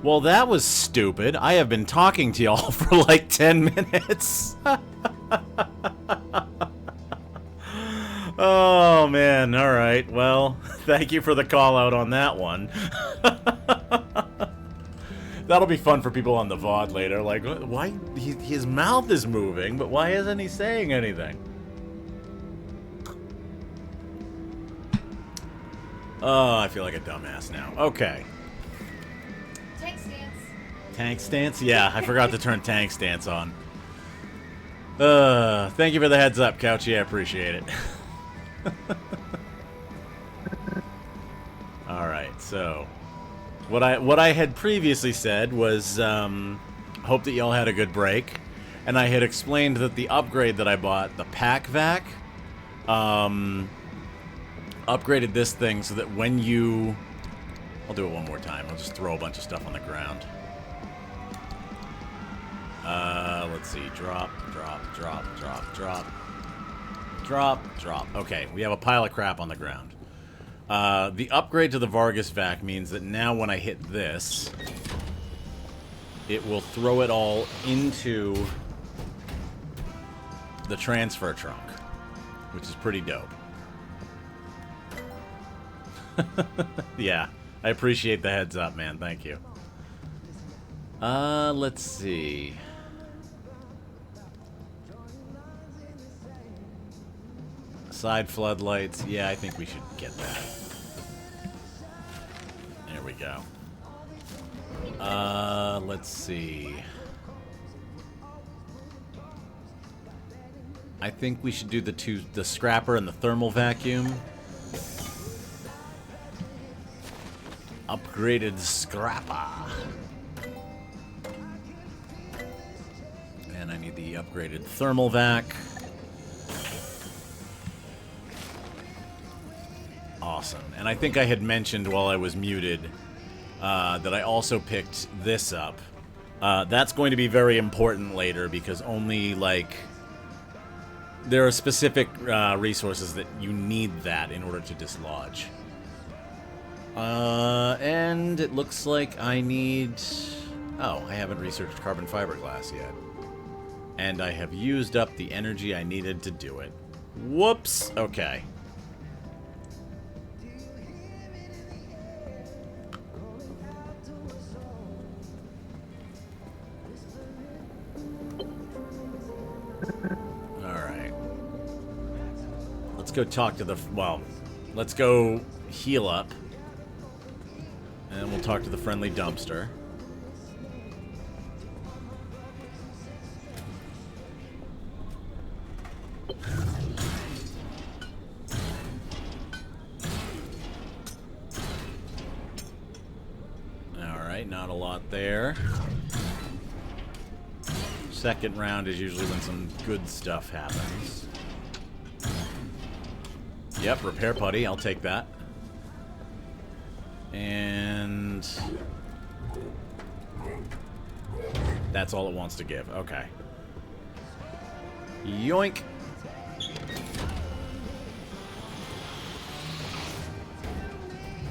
Well, that was stupid. I have been talking to y'all for like 10 minutes. Oh, man. All right. Well, thank you for the call out on that one. That'll be fun for people on the VOD later. Like, why? His mouth is moving, but why isn't he saying anything? Oh, I feel like a dumbass now. Okay. Tank stance. Tank stance? Yeah, I forgot to turn tank stance on. Thank you for the heads up, Couchy. I appreciate it. Alright, so what I had previously said was hope that y'all had a good break. And I had explained that the upgrade that I bought, the Pack Vac, upgraded this thing so that when you... I'll do it one more time. I'll just throw a bunch of stuff on the ground. Let's see. Drop, drop, drop, drop, drop. Drop, drop. Okay, we have a pile of crap on the ground. The upgrade to the Vargas Vac means that now when I hit this, it will throw it all into the transfer trunk, which is pretty dope. Yeah, I appreciate the heads up, man. Thank you. Let's see. Side floodlights. Yeah, I think we should get that. There we go. Let's see. I think we should do the scrapper and the thermal vacuum. Upgraded scrapper. And I need the upgraded thermal vac. Awesome. And I think I had mentioned while I was muted that I also picked this up. That's going to be very important later because only, like, there are specific resources that you need that in order to dislodge. And it looks like I need... Oh, I haven't researched carbon fiberglass yet. And I have used up the energy I needed to do it. Whoops! Okay. Alright. Let's go talk to the... Well, let's go heal up. And we'll talk to the friendly dumpster. Alright, not a lot there. Second round is usually when some good stuff happens. Yep, repair putty, I'll take that. And that's all it wants to give. Okay. Yoink.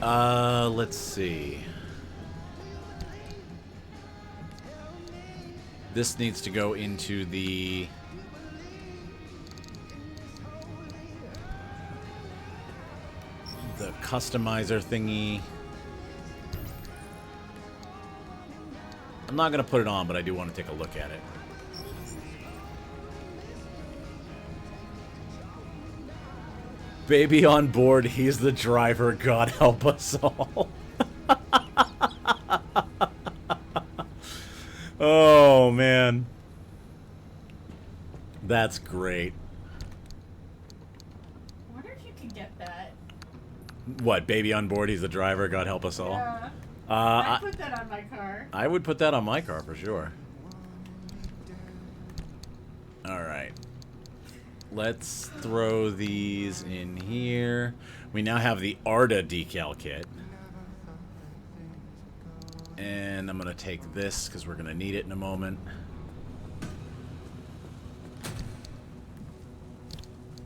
Let's see. This needs to go into the customizer thingy. I'm not going to put it on, but I do want to take a look at it. Baby on board, he's the driver, God help us all. Oh, man. That's great. I wonder if you can get that. What, baby on board, he's the driver, God help us all? Yeah. I'd put that on my car. I would put that on my car for sure. Alright. Let's throw these in here. We now have the Arda decal kit. And I'm going to take this because we're going to need it in a moment.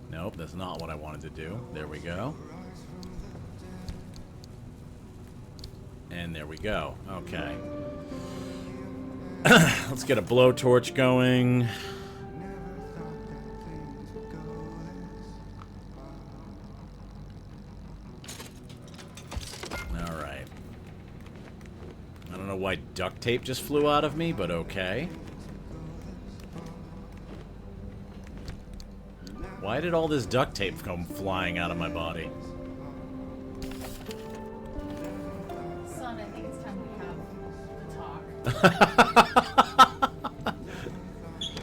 Nope, that's not what I wanted to do. There we go. And there we go. Okay. Let's get a blowtorch going. Alright. I don't know why duct tape just flew out of me, but okay. Why did all this duct tape come flying out of my body? Son, I think it's time we have the talk.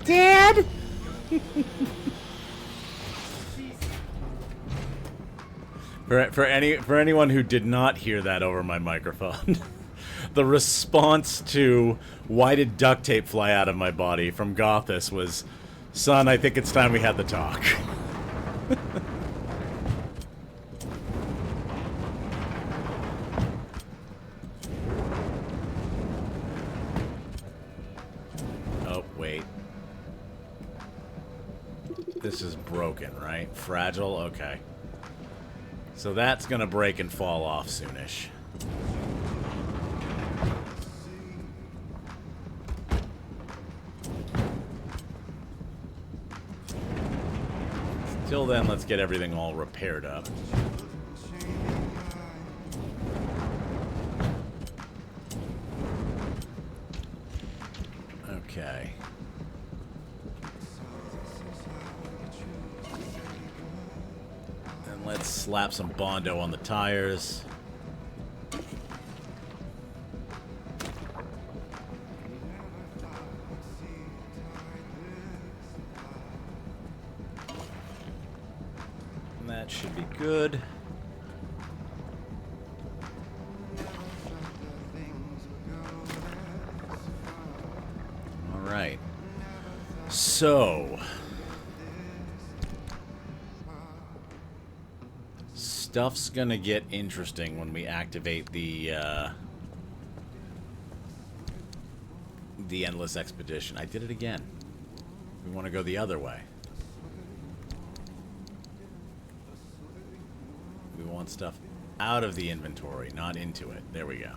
Dad! For anyone who did not hear that over my microphone, the response to "Why did duct tape fly out of my body?" from Gothis was, "Son, I think it's time we had the talk." Oh, wait. This is broken, right? Fragile? Okay. So that's gonna break and fall off soonish. Till then, let's get everything all repaired up. Okay. And let's slap some Bondo on the tires. And that should be good. All right. So, stuff's gonna get interesting when we activate the Endless Expedition. I did it again. We want to go the other way. We want stuff out of the inventory, not into it. There we go.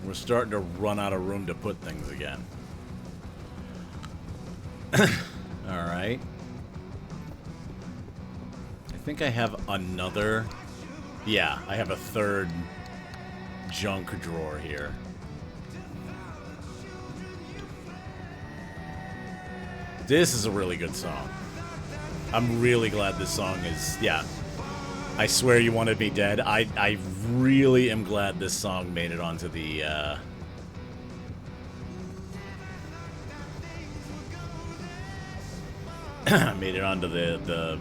We're starting to run out of room to put things again. Alright. I think I have another... Yeah, I have a third junk drawer here. This is a really good song. I'm really glad this song is... Yeah. I Swear You Wanted Me Dead. I really am glad this song made it onto the... made it onto the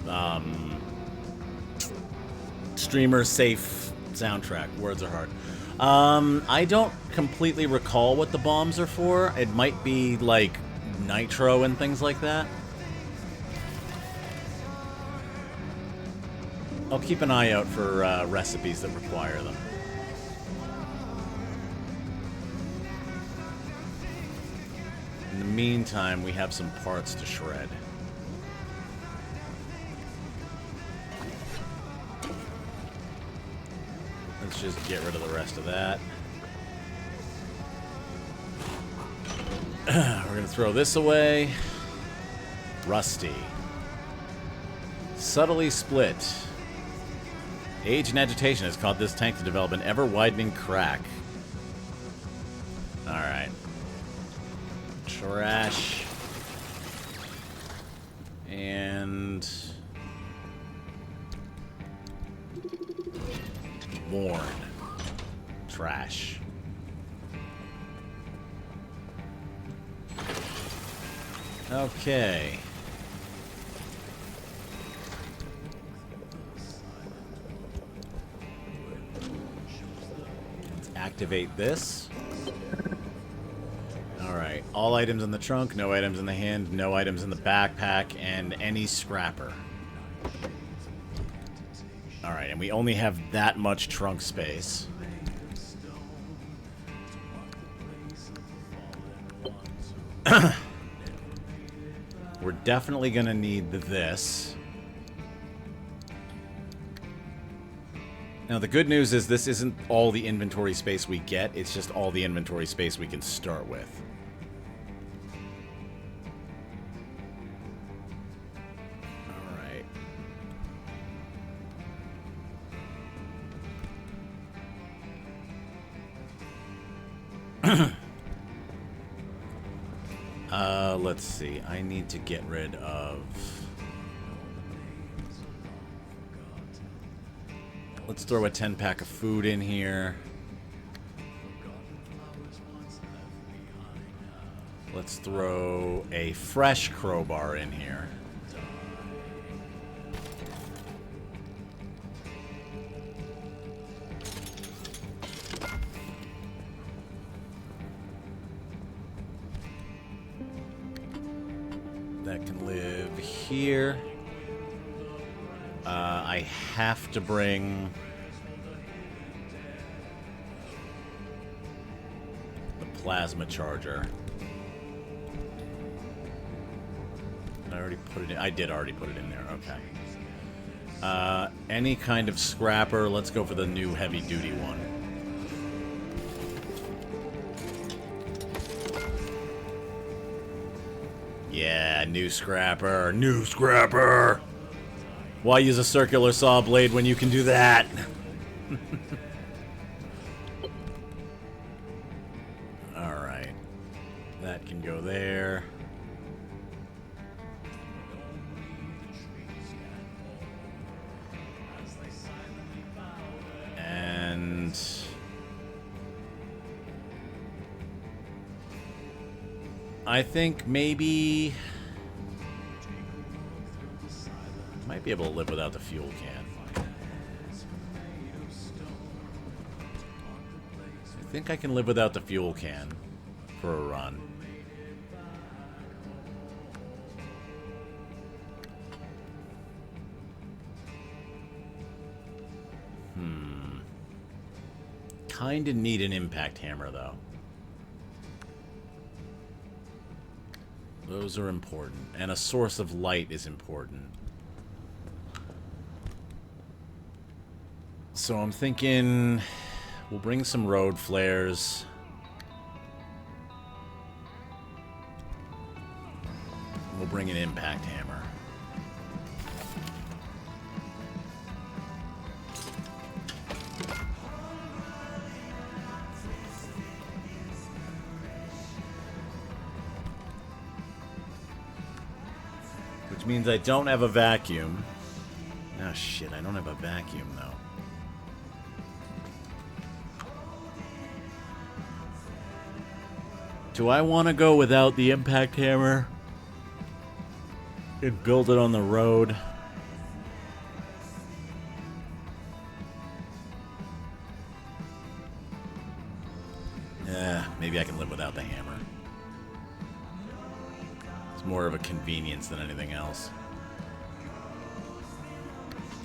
streamer safe soundtrack. Words are hard. I don't completely recall what the bombs are for. It might be like nitro and things like that. I'll keep an eye out for recipes that require them. In the meantime, we have some parts to shred. Let's just get rid of the rest of that. We're going to throw this away. Rusty. Subtly split. Age and agitation has caused this tank to develop an ever-widening crack. Alright. Trash. And... worn. Trash. Okay. Let's activate this. Alright. All items in the trunk, no items in the hand, no items in the backpack, and any scrapper. Alright, and we only have that much trunk space. We're definitely gonna need this. Now, the good news is this isn't all the inventory space we get. It's just all the inventory space we can start with. Let's see. I need to get rid of... Let's throw a 10-pack of food in here. Let's throw a fresh crowbar in here. That can live here. I have to bring the plasma charger. Did I already put it in? I did already put it in there. Okay. Any kind of scrapper. Let's go for the new heavy-duty one. Yeah, new scrapper. New scrapper! Why use a circular saw blade when you can do that? Alright. That can go there. And... I think maybe... might be able to live without the fuel can. I think I can live without the fuel can for a run. Kinda need an impact hammer, though. Those are important. And a source of light is important. So I'm thinking we'll bring some road flares. We'll bring an impact hammer. Which means I don't have a vacuum. Oh shit, I don't have a vacuum though. Do I want to go without the impact hammer and build it on the road? Maybe I can live without the hammer. It's more of a convenience than anything else.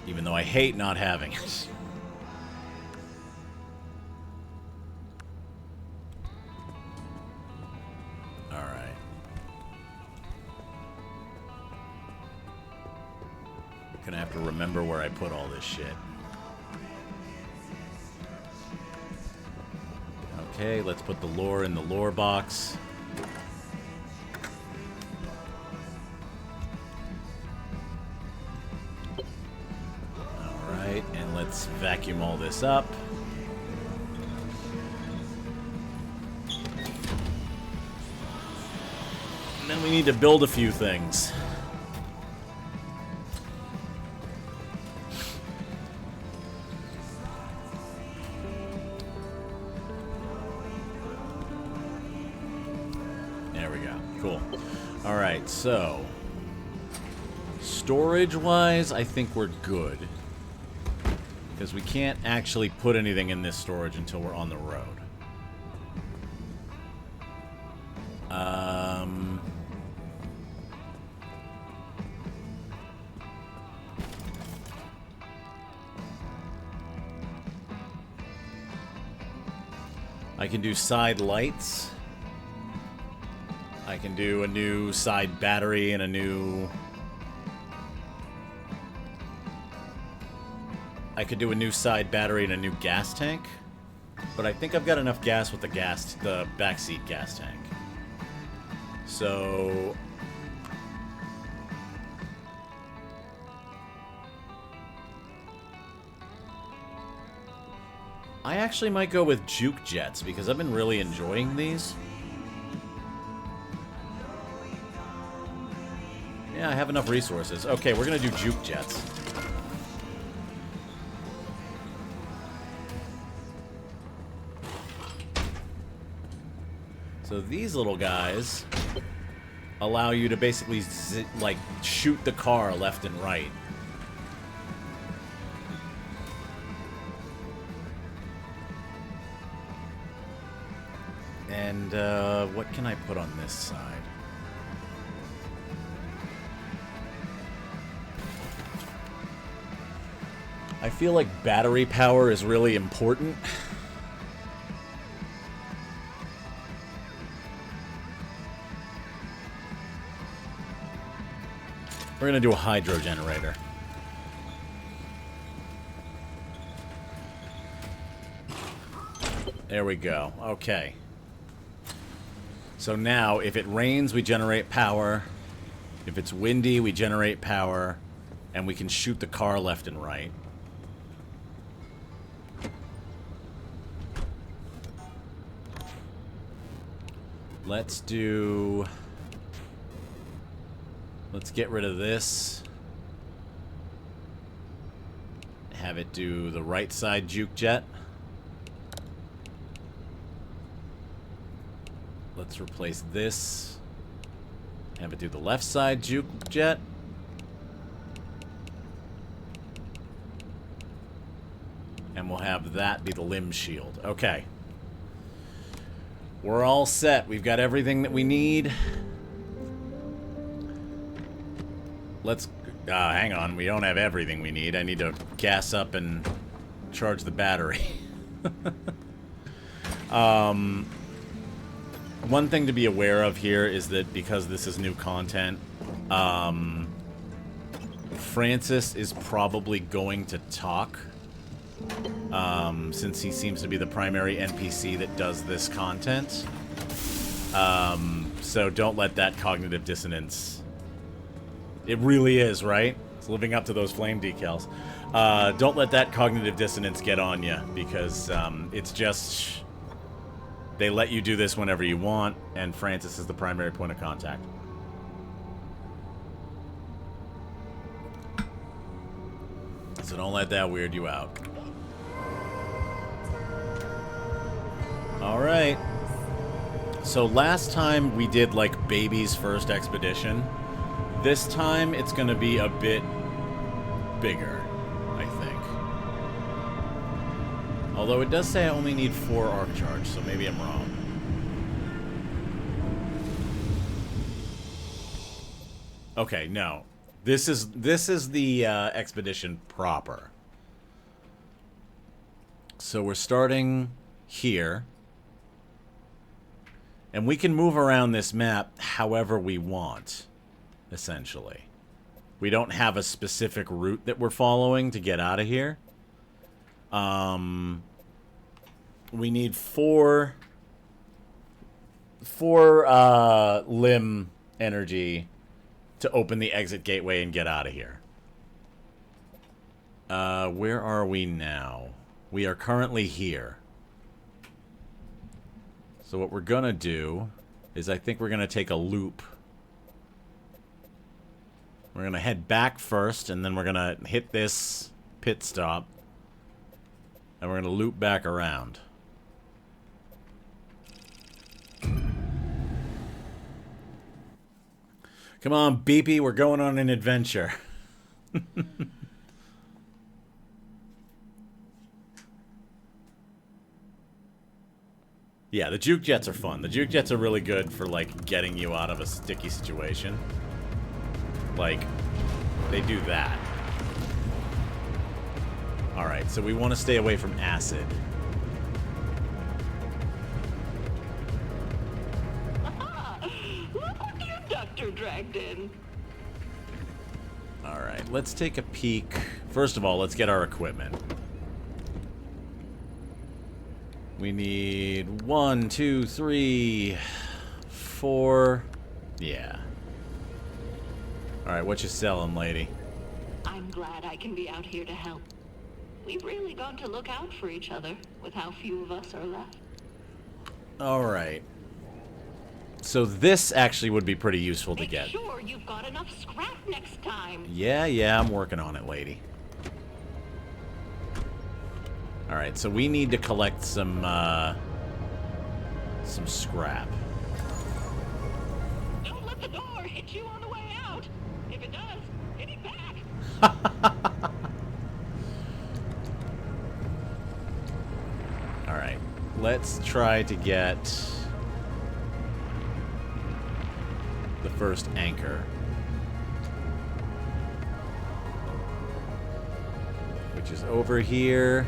Even though I hate not having it. Gonna have to remember where I put all this shit. Okay, let's put the lore in the lore box. Alright, and let's vacuum all this up. And then we need to build a few things. So, storage-wise, I think we're good. Because we can't actually put anything in this storage until we're on the road. I can do side lights. I can do a new side battery and a new... I could do a new side battery and a new gas tank. But I think I've got enough gas with the backseat gas tank. So... I actually might go with juke jets because I've been really enjoying these. Yeah, I have enough resources. Okay, we're gonna do juke jets. So these little guys allow you to basically, like, shoot the car left and right. And, what can I put on this side? I feel like battery power is really important. We're gonna do a hydro generator. There we go. Okay. So now, if it rains, we generate power. If it's windy, we generate power. And we can shoot the car left and right. Let's do... Let's get rid of this. Have it do the right side juke jet. Let's replace this. Have it do the left side juke jet. And we'll have that be the limb shield. Okay. We're all set. We've got everything that we need. Let's... hang on. We don't have everything we need. I need to gas up and charge the battery. One thing to be aware of here is that because this is new content, Francis is probably going to talk. Since he seems to be the primary NPC that does this content. So don't let that cognitive dissonance... It really is, right? It's living up to those flame decals. Don't let that cognitive dissonance get on you, because it's just... They let you do this whenever you want, and Francis is the primary point of contact. So don't let that weird you out. Alright. So last time we did, like, Baby's first expedition. This time it's going to be a bit bigger, I think. Although it does say I only need 4 arc charge, so maybe I'm wrong. Okay, no. This is the expedition proper. So we're starting here. And we can move around this map however we want, essentially. We don't have a specific route that we're following to get out of here. We need 4 limb energy to open the exit gateway and get out of here. Where are we now? We are currently here. So what we're gonna do is I think we're gonna take a loop. We're gonna head back first, and then we're gonna hit this pit stop. And we're gonna loop back around. Come on, Beepy, we're going on an adventure. Yeah, the juke jets are fun. The juke jets are really good for, like, getting you out of a sticky situation. Like, they do that. Alright, so we want to stay away from acid. Look what the abductor dragged in. Alright. Alright, let's take a peek. First of all, let's get our equipment. We need 1, 2, 3, 4. Yeah. Alright, what you selling, lady? I'm glad I can be out here to help. We've really got to look out for each other with how few of us are left. Alright. So this actually would be pretty useful to Make get. sure you've got enough scrap next time. Yeah, I'm working on it, lady. Alright, so we need to collect some scrap. Don't let the door hit you on the way out. If it does, hit it back. Alright, let's try to get the first anchor. Which is over here.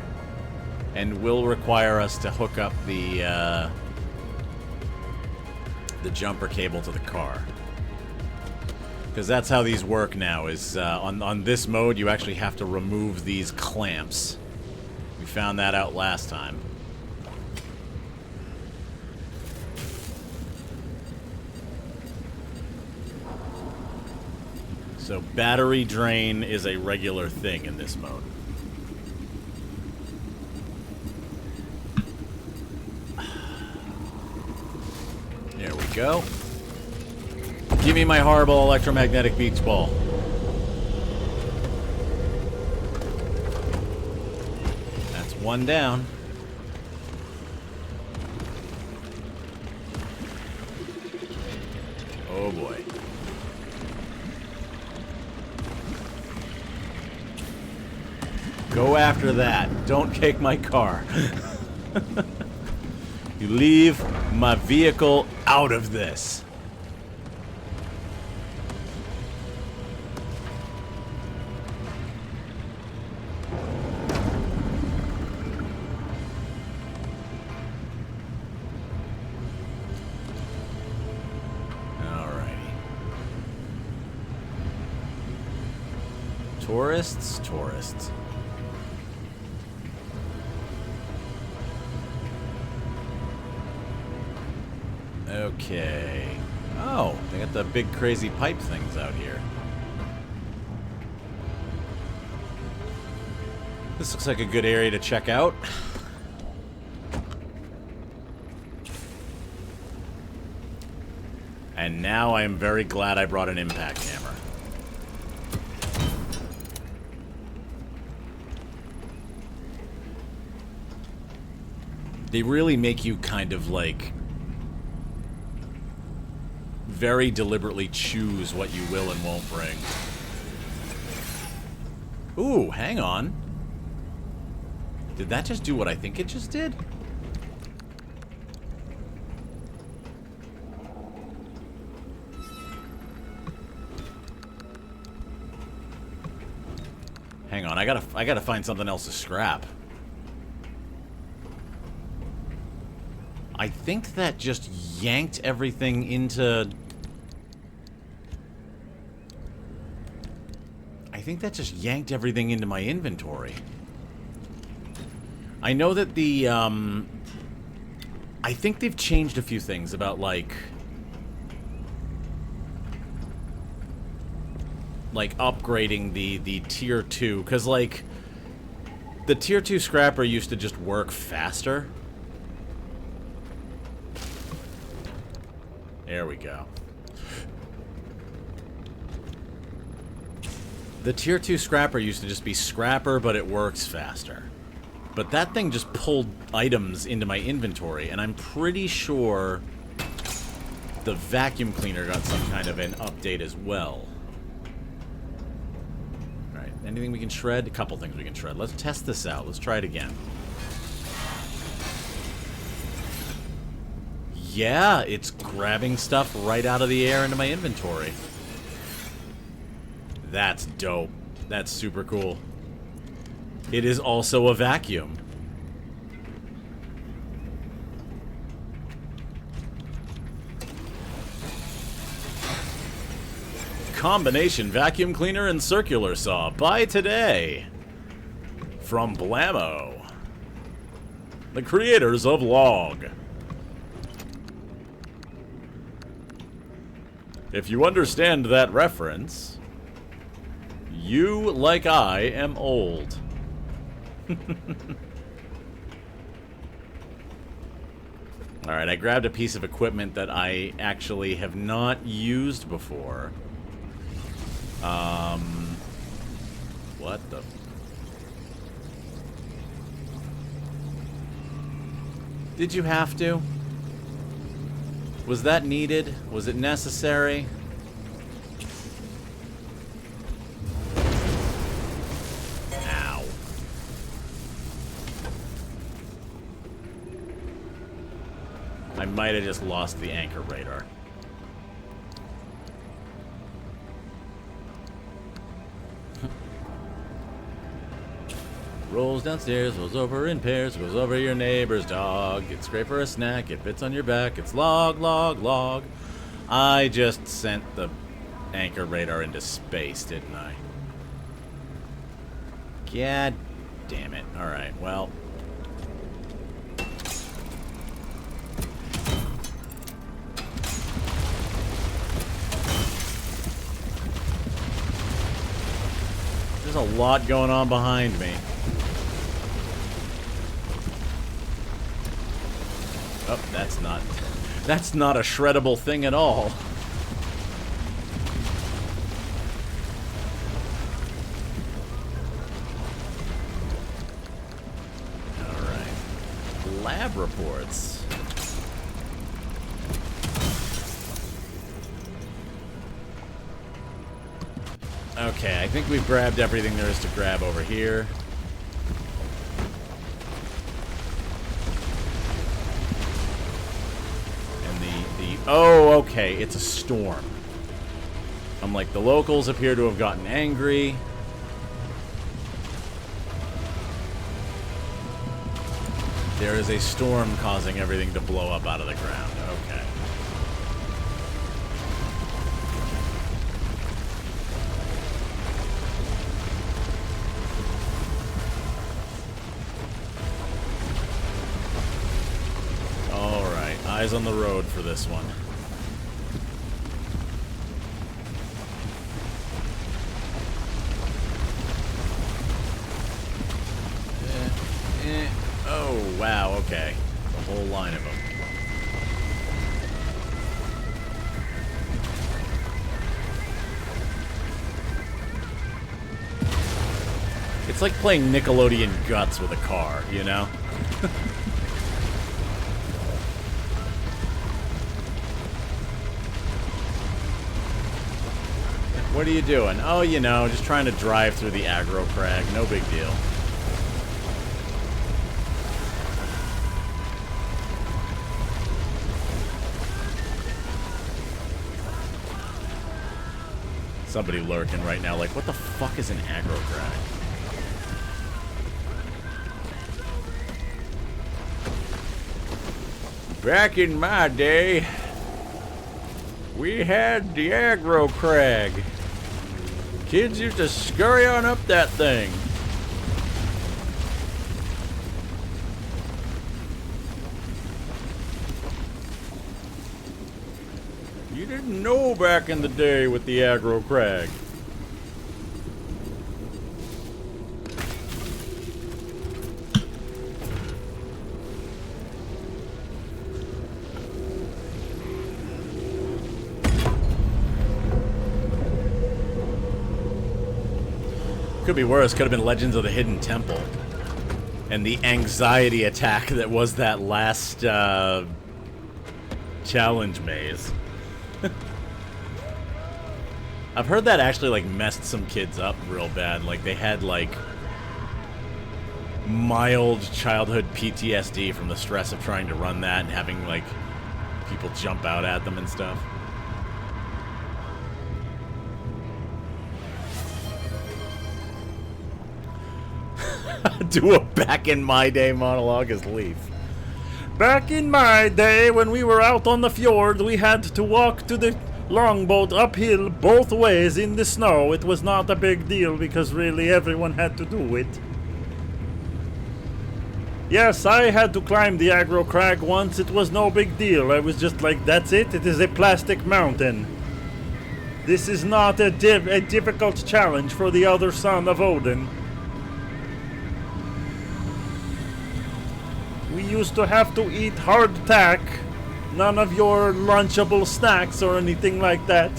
And will require us to hook up the jumper cable to the car. Because that's how these work now, is on this mode you actually have to remove these clamps. We found that out last time. So battery drain is a regular thing in this mode. There we go. Give me my horrible electromagnetic beach ball. That's one down. Oh boy. Go after that. Don't kick my car. You leave my vehicle out of this. Alrighty. Tourists, tourists. Okay. Oh, they got the big crazy pipe things out here. This looks like a good area to check out. And now I am very glad I brought an impact hammer. They really make you kind of like very deliberately choose what you will and won't bring. Ooh, hang on. Did that just do what I think it just did? Hang on, I gotta find something else to scrap. I think that just yanked everything into... I think that just yanked everything into my inventory. I know that the, I think they've changed a few things about, like upgrading the tier 2, because, like, the tier 2 scrapper used to just work faster. There we go. The tier 2 scrapper used to just be scrapper, but it works faster. But that thing just pulled items into my inventory, and I'm pretty sure the vacuum cleaner got some kind of an update as well. Alright, anything we can shred? A couple things we can shred. Let's test this out. Let's try it again. Yeah, it's grabbing stuff right out of the air into my inventory. That's dope. That's super cool. It is also a vacuum. combination vacuum cleaner and circular saw. Buy today. From Blammo. The creators of Log. If you understand that reference, you, like I, am old. Alright, I grabbed a piece of equipment that I actually have not used before. What the... Did you have to? Was that needed? Was it necessary? Ow. I might have just lost the anchor radar. Rolls downstairs, rolls over in pairs, goes over your neighbor's dog. It's great for a snack, it fits on your back. It's log, log, log. I just sent the anchor radar into space, didn't I? God damn it. Alright, well. There's a lot going on behind me. Oh, that's not a shreddable thing at all. Alright. Lab reports. Okay, I think we've grabbed everything there is to grab over here. Oh, okay, it's a storm. I'm like, the locals appear to have gotten angry. There is a storm causing everything to blow up out of the ground. Okay. Alright, eyes on the road for this one. Oh, wow, okay. The whole line of them. It's like playing Nickelodeon Guts with a car, you know? What are you doing? Oh, you know, just trying to drive through the aggro crag. No big deal. Somebody lurking right now like, what the fuck is an aggro crag? Back in my day, we had the aggro crag. Kids used to scurry on up that thing. You didn't know back in the day with the aggro crag. Could be worse. Could have been Legends of the Hidden Temple. And the anxiety attack that was that last challenge maze. I've heard that actually like messed some kids up real bad. Like they had like mild childhood PTSD from the stress of trying to run that and having like people jump out at them and stuff. Do a back in my day monologue as Leaf. Back in my day, when we were out on the fjord, we had to walk to the longboat uphill both ways in the snow. It was not a big deal because really everyone had to do it. Yes, I had to climb the aggro crag once. It was no big deal. I was just like, that's it. It is a plastic mountain. This is not a difficult challenge for the other son of Odin. We used to have to eat hardtack. None of your lunchable snacks or anything like that.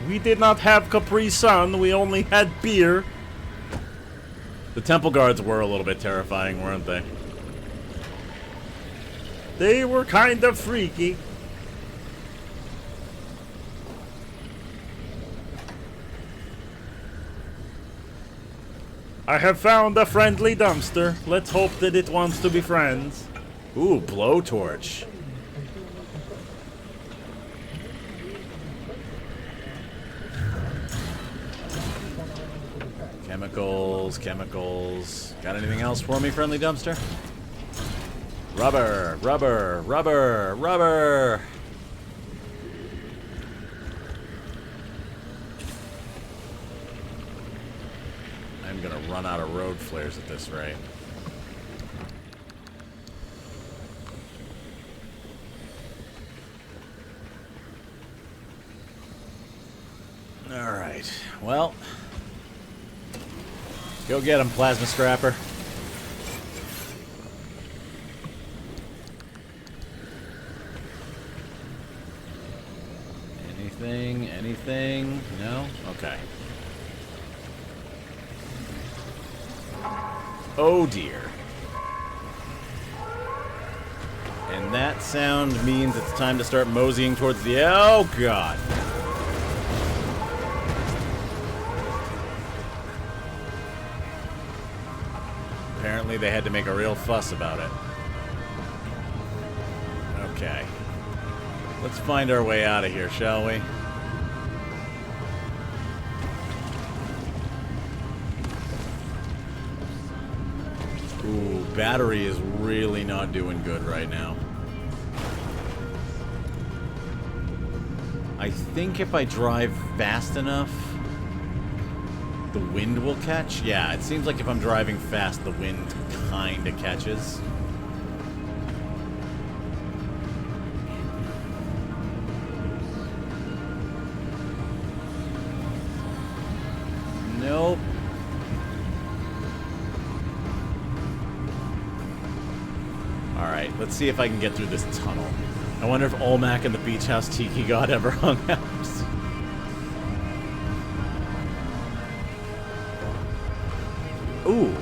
We did not have Capri Sun, we only had beer. The temple guards were a little bit terrifying, weren't they? They were kind of freaky. I have found a friendly dumpster. Let's hope that it wants to be friends. Ooh, blowtorch. Chemicals. Got anything else for me, friendly dumpster? Rubber. I'm gonna run out of road flares at this rate. Alright, well, go get him, Plasma Scrapper. Anything? No? Okay. Oh dear. And that sound means it's time to start moseying towards the... Oh god. Apparently they had to make a real fuss about it. Okay. Let's find our way out of here, shall we? Ooh, battery is really not doing good right now. I think if I drive fast enough, the wind will catch. Yeah, it seems like if I'm driving fast, the wind kinda catches. Nope. Alright, let's see if I can get through this tunnel. I wonder if Olmec and the Beach House Tiki God ever hung out. Ooh.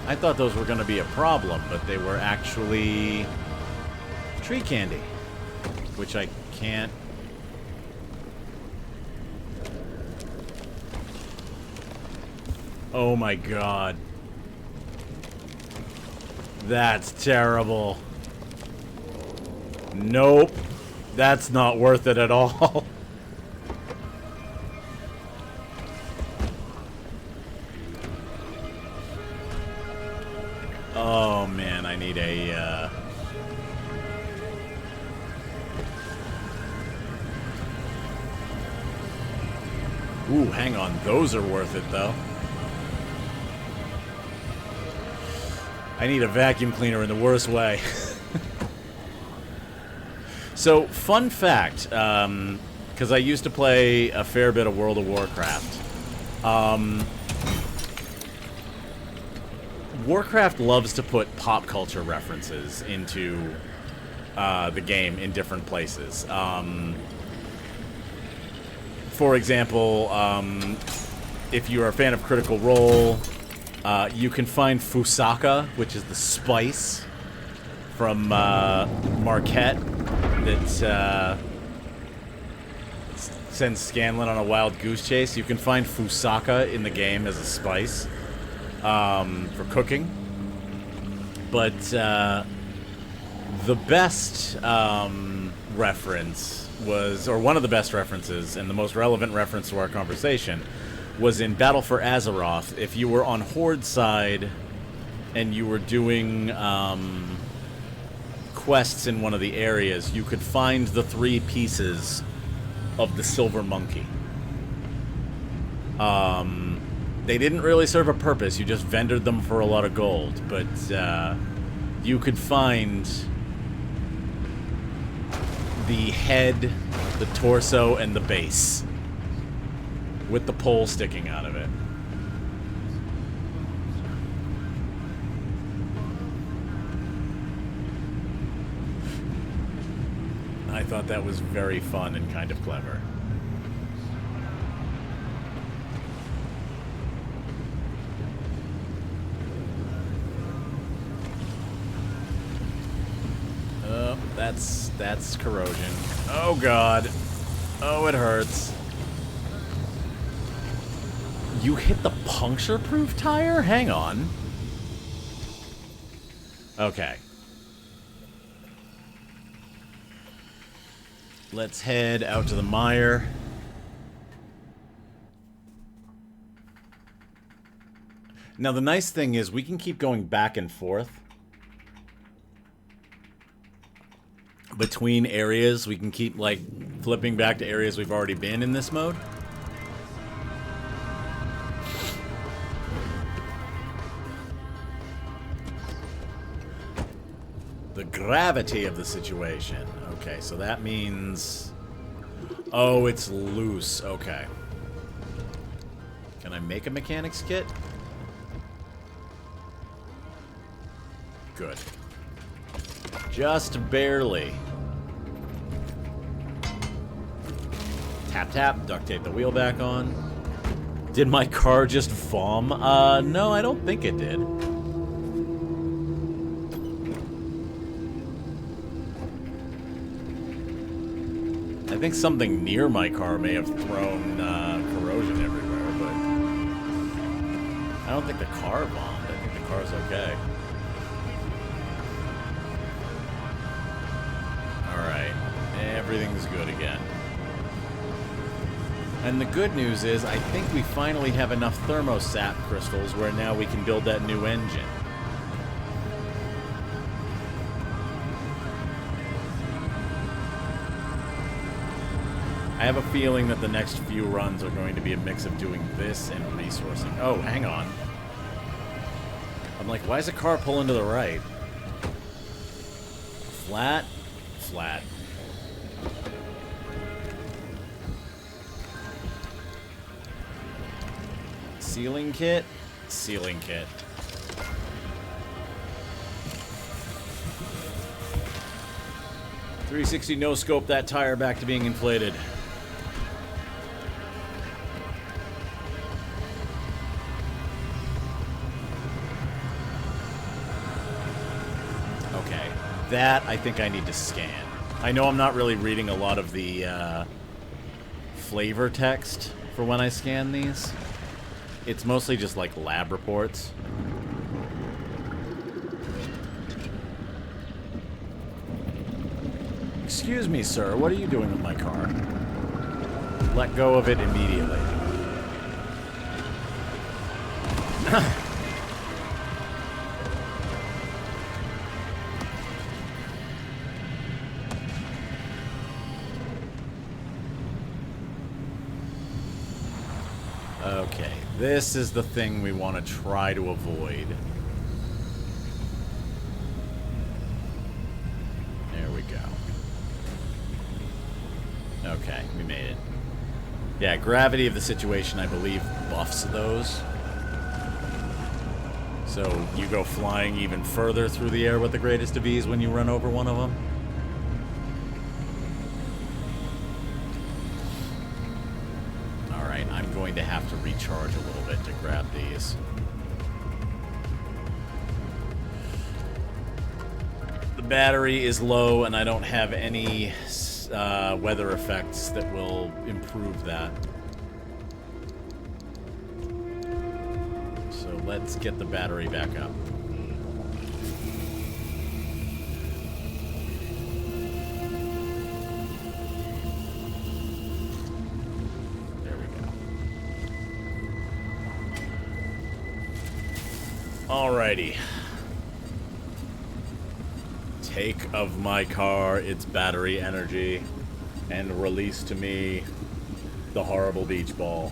I thought those were going to be a problem, but they were actually tree candy, which I can't. Oh my god. That's terrible. Nope. That's not worth it at all. Oh man, I need a Ooh, hang on. Those are worth it though. I need a vacuum cleaner in the worst way. So, fun fact, because I used to play a fair bit of World of Warcraft. Warcraft loves to put pop culture references into the game in different places. For example, if you are a fan of Critical Role, you can find Fusaka, which is the spice from Marquette that sends Scanlan on a wild goose chase. You can find Fusaka in the game as a spice for cooking. But the best reference was, or one of the best references, and the most relevant reference to our conversation, was in Battle for Azeroth. If you were on Horde side, and you were doing quests in one of the areas, you could find the 3 pieces of the silver monkey. They didn't really serve a purpose. You just vendored them for a lot of gold, but you could find the head, the torso, and the base with the pole sticking out of it. I thought that was very fun and kind of clever. Oh, that's corrosion. Oh god. Oh, it hurts. You hit the puncture-proof tire? Hang on. Okay. Let's head out to the mire. Now, the nice thing is we can keep going back and forth between areas. We can keep, like, flipping back to areas we've already been in this mode. The gravity of the situation. Okay, so that means... Oh, it's loose. Okay. Can I make a mechanics kit? Good. Just barely. Tap, tap. Duct tape the wheel back on. Did my car just vom? No, I don't think it did. I think something near my car may have thrown corrosion everywhere, but I don't think the car bombed. I think the car's okay. Alright, everything's good again. And the good news is, I think we finally have enough thermosap crystals where now we can build that new engine. I have a feeling that the next few runs are going to be a mix of doing this and resourcing. Oh, hang on. I'm like, why is the car pulling to the right? Flat? Flat. Sealing kit? Sealing kit. .360 no scope that tire back to being inflated. Okay, that I think I need to scan. I know I'm not really reading a lot of the flavor text for when I scan these. It's mostly just like lab reports. Excuse me, sir, what are you doing with my car? Let go of it immediately. Okay, this is the thing we want to try to avoid. There we go. Okay, we made it. Yeah, gravity of the situation, I believe, buffs those. So you go flying even further through the air with the greatest of ease when you run over one of them. Alright, I'm going to have to recharge a little bit to grab these. The battery is low and I don't have any weather effects that will improve that. So let's get the battery back up. There we go. Alrighty. Take of my car its battery energy and release to me the horrible beach ball.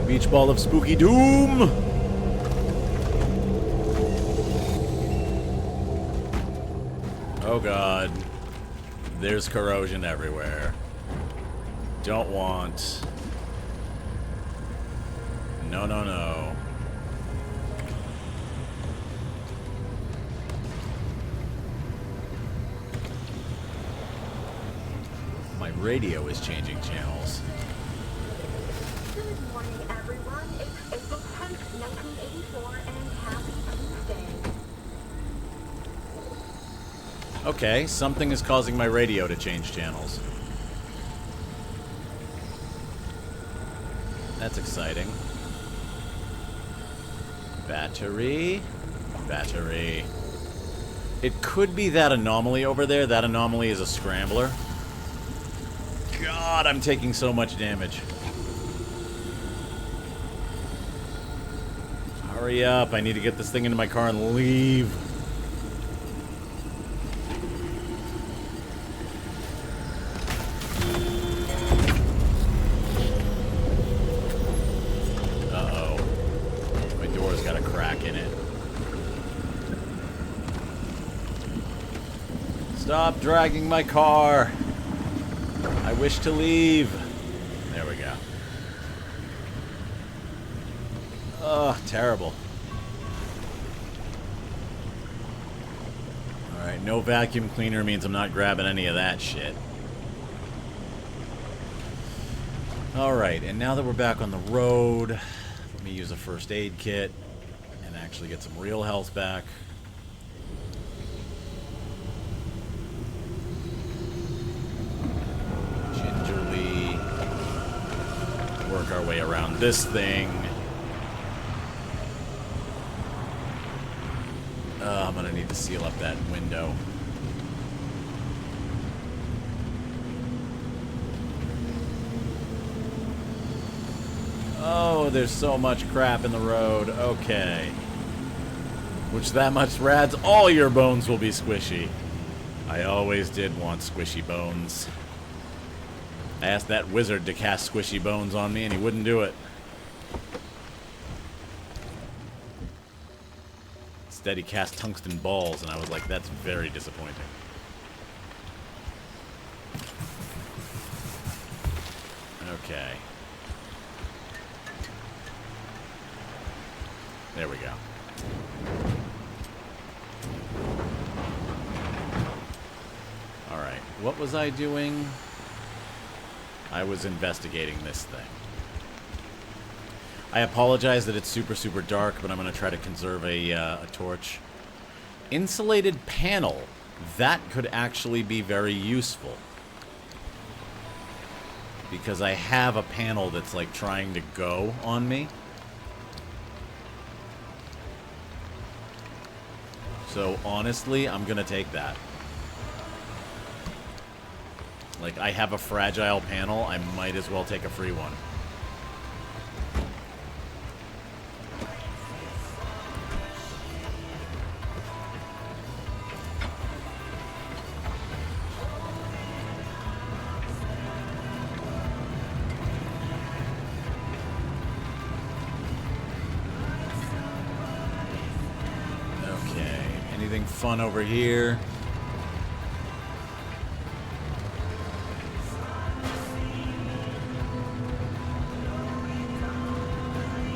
Beach ball of spooky doom! Oh god. There's corrosion everywhere. Don't want. No, no, no. My radio is changing channels. Good morning, everyone. It's April 10th, 1984, and happy Tuesday. Okay, something is causing my radio to change channels. That's exciting. Battery. Battery. It could be that anomaly over there. That anomaly is a scrambler. God, I'm taking so much damage. Hurry up. I need to get this thing into my car and leave. Uh-oh. My door's got a crack in it. Stop dragging my car. I wish to leave. There we go. Ugh, terrible. Alright, no vacuum cleaner means I'm not grabbing any of that shit. Alright, and now that we're back on the road, let me use a first aid kit and actually get some real health back. Gingerly work our way around this thing. I'm gonna need to seal up that window. Oh, there's so much crap in the road. Okay. Which that much rads, all your bones will be squishy. I always did want squishy bones. I asked that wizard to cast squishy bones on me and he wouldn't do it. Instead he cast tungsten balls and I was like, that's very disappointing. Okay. There we go. Alright, what was I doing? I was investigating this thing. I apologize that it's super, super dark, but I'm going to try to conserve a torch. Insulated panel. That could actually be very useful. Because I have a panel that's like trying to go on me. So honestly, I'm going to take that. Like, I have a fragile panel, I might as well take a free one. Okay, anything fun over here?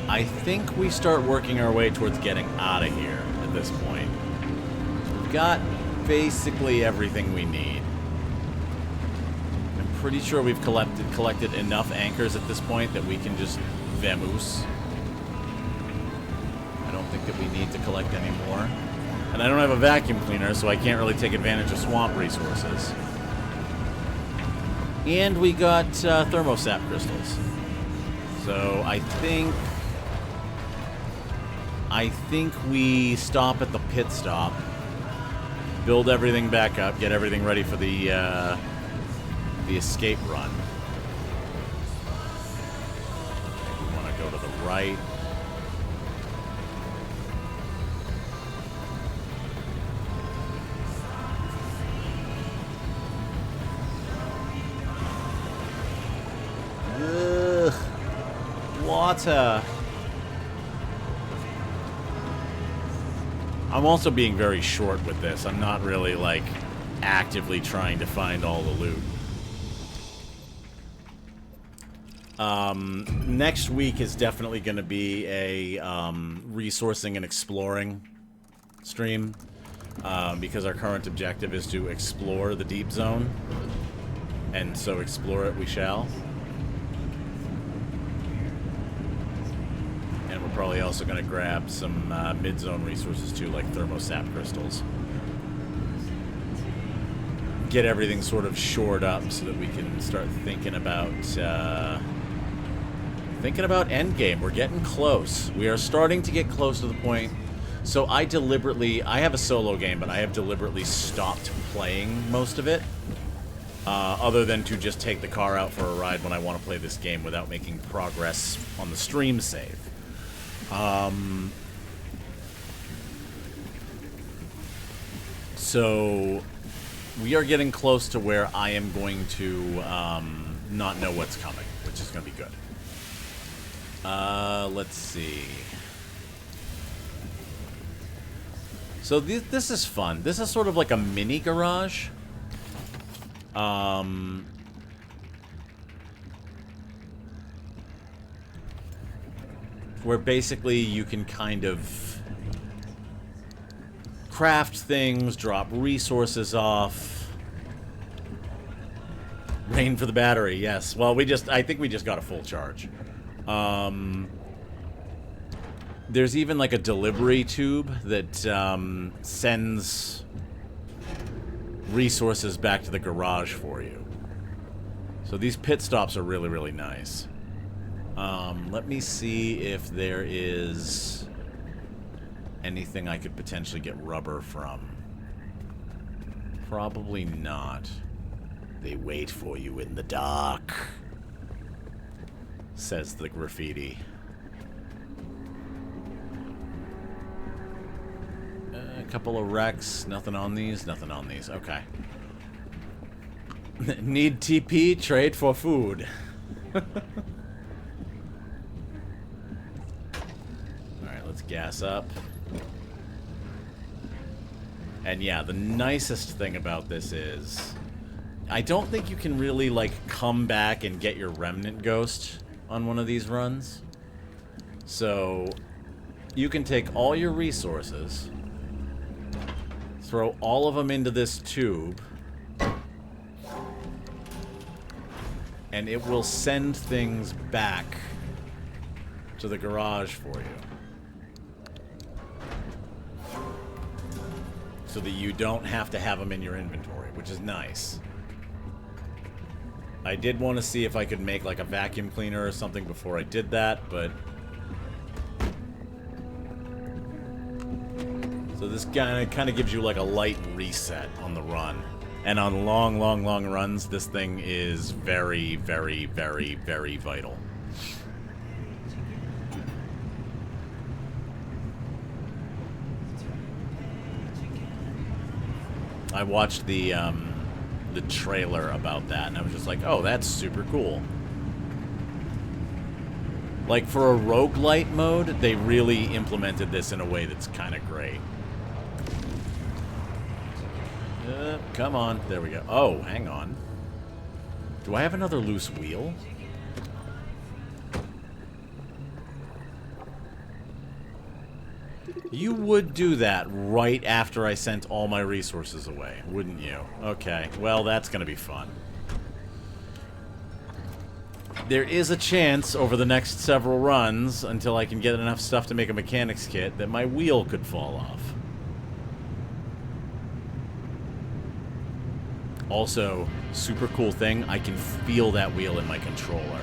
I think we start working our way towards getting out of here at this point. We've got basically everything we need. I'm pretty sure we've collected enough anchors at this point that we can just vamoose. I don't think that we need to collect any more. And I don't have a vacuum cleaner, so I can't really take advantage of swamp resources. And we got thermosap crystals. So I think we stop at the pit stop, build everything back up, get everything ready for the escape run. right. Ugh. Water. I'm also being very short with this. I'm not really, like, actively trying to find all the loot. Next week is definitely going to be a resourcing and exploring stream, because our current objective is to explore the deep zone, and so explore it we shall. And we're probably also going to grab some mid-zone resources too, like thermosap crystals. Get everything sort of shored up so that we can start thinking about endgame. We're getting close. We are starting to get close to the point. So I have a solo game, but I have deliberately stopped playing most of it, other than to just take the car out for a ride when I want to play this game without making progress on the stream save. So we are getting close to where I am going to not know what's coming, which is going to be good. Let's see. So this is fun. This is sort of like a mini garage. Where basically you can kind of craft things, drop resources off. Rain for the battery, yes. Well, I think we just got a full charge. There's even like a delivery tube that sends resources back to the garage for you. So these pit stops are really, really nice. Let me see if there is anything I could potentially get rubber from. Probably not. They wait for you in the dark, says the graffiti. A couple of wrecks. Nothing on these. Nothing on these. Okay. Need TP? Trade for food. Alright, let's gas up. And yeah, the nicest thing about this is I don't think you can really, like, come back and get your remnant ghost on one of these runs. So you can take all your resources, throw all of them into this tube, and it will send things back to the garage for you. So that you don't have to have them in your inventory, which is nice. I did want to see if I could make like a vacuum cleaner or something before I did that, but... So this guy kind of gives you like a light reset on the run. And on long, long, long runs, this thing is very, very, very, very vital. I watched the trailer about that, and I was just like, oh, that's super cool. Like, for a roguelite mode, they really implemented this in a way that's kind of great. Come on. There we go. Oh, hang on. Do I have another loose wheel? You would do that right after I sent all my resources away, wouldn't you? Okay, well, that's gonna be fun. There is a chance over the next several runs, until I can get enough stuff to make a mechanics kit, that my wheel could fall off. Also, super cool thing, I can feel that wheel in my controller.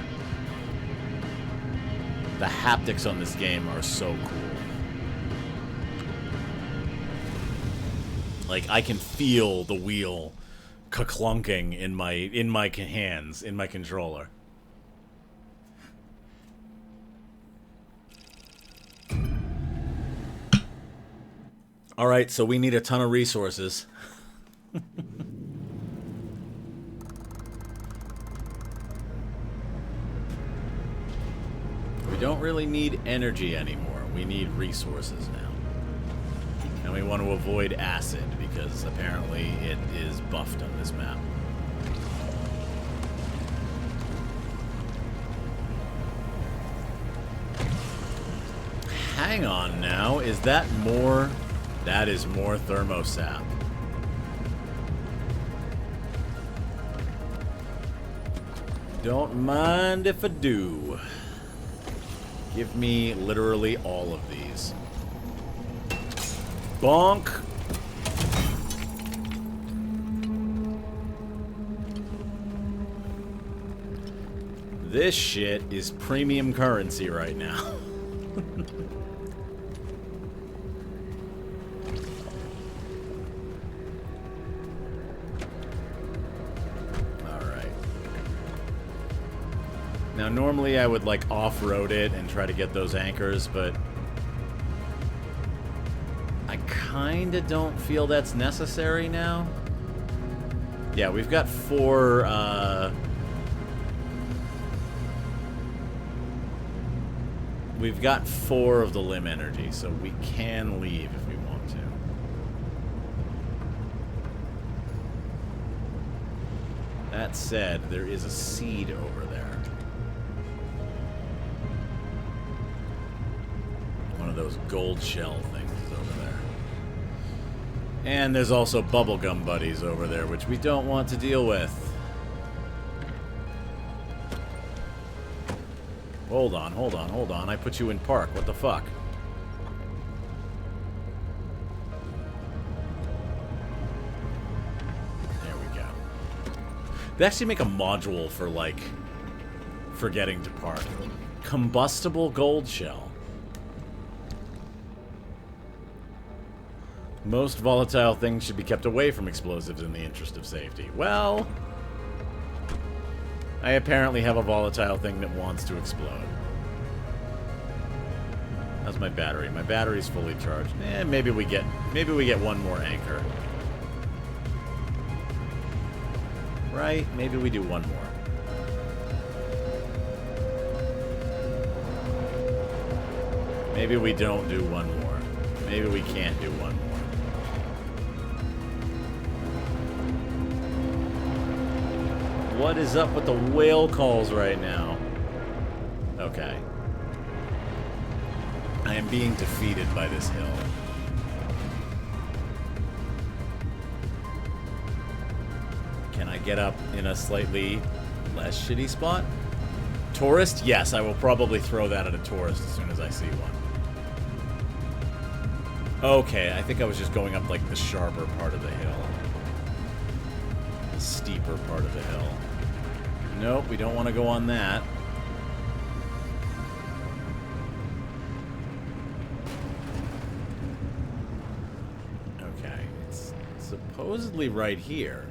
The haptics on this game are so cool. Like, I can feel the wheel ka-clunking in my hands, in my controller. Alright, so we need a ton of resources. We don't really need energy anymore. We need resources now. And we want to avoid acid because apparently it is buffed on this map. Hang on now, is that more? That is more thermosap. Don't mind if I do. Give me literally all of these. Bonk! This shit is premium currency right now. Now, normally I would, like, off-road it and try to get those anchors, but I kinda don't feel that's necessary now. Yeah, we've got 4, we've got 4 of the limb energy, so we can leave if we want to. That said, there is a seed over there. One of those gold shell things is over there. And there's also bubblegum buddies over there, which we don't want to deal with. Hold on, hold on, hold on. I put you in park. What the fuck? There we go. They actually make a module for, like, forgetting to park. Combustible gold shell. Most volatile things should be kept away from explosives in the interest of safety. Well, I apparently have a volatile thing that wants to explode. How's my battery? My battery's fully charged. Maybe we get one more anchor. Right? Maybe we do one more. Maybe we don't do one more. Maybe we can't do one more. What is up with the whale calls right now? Okay. I am being defeated by this hill. Can I get up in a slightly less shitty spot? Tourist? Yes, I will probably throw that at a tourist as soon as I see one. Okay, I think I was just going up like the sharper part of the hill. The steeper part of the hill. Nope, we don't want to go on that. Okay, it's supposedly right here.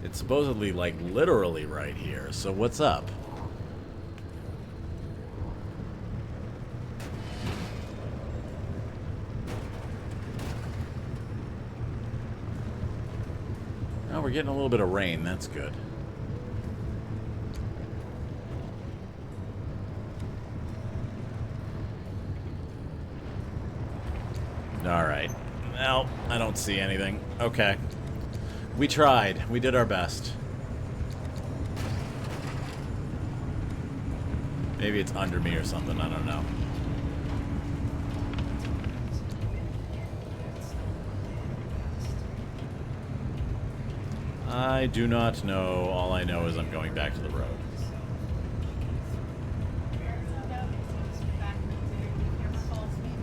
It's supposedly, like, literally right here. So what's up? Oh, we're getting a little bit of rain. That's good. Alright. Well, I don't see anything. Okay. We tried. We did our best. Maybe it's under me or something. I don't know. I do not know. All I know is I'm going back to the road.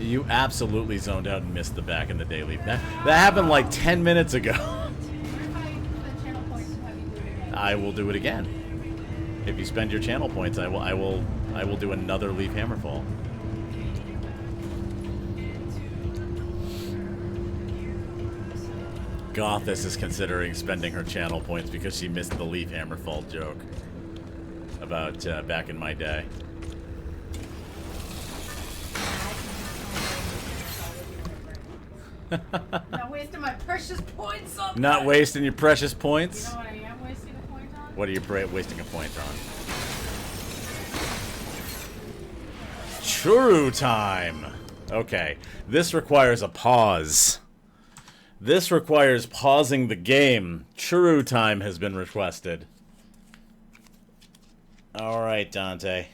You absolutely zoned out and missed the back in the daily. That happened like 10 minutes ago. I will do it again. If you spend your channel points, I will do another Leaf Hammerfall. Gothis is considering spending her channel points because she missed the Leaf Hammerfall joke about back in my day. Not wasting my precious points on Not that. wasting your precious You points. know what I am wasting a point on? What are you wasting a point on? Churu time! Okay, this requires a pause. This requires pausing the game. Churu time has been requested. Alright, Dante.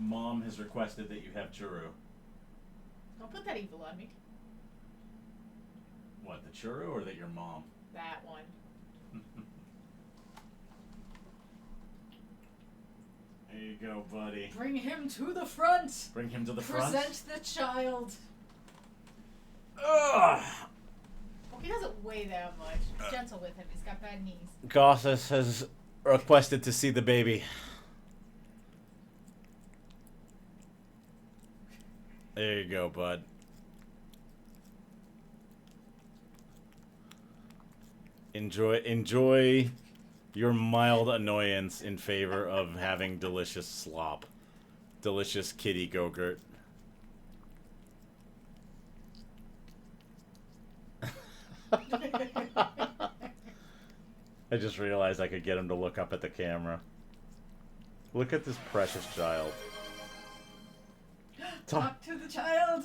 Mom has requested that you have churu. Don't put that evil on me. What, the churu or that your mom? That one. There you go, buddy. Bring him to the front. Bring him to the front. Present the child. Ugh. Well, he doesn't weigh that much. Gentle with him. He's got bad knees. Gothis has requested to see the baby. There you go, bud. Enjoy your mild annoyance in favor of having delicious slop. Delicious kitty Go-Gurt. I just realized I could get him to look up at the camera. Look at this precious child. Talk to the child.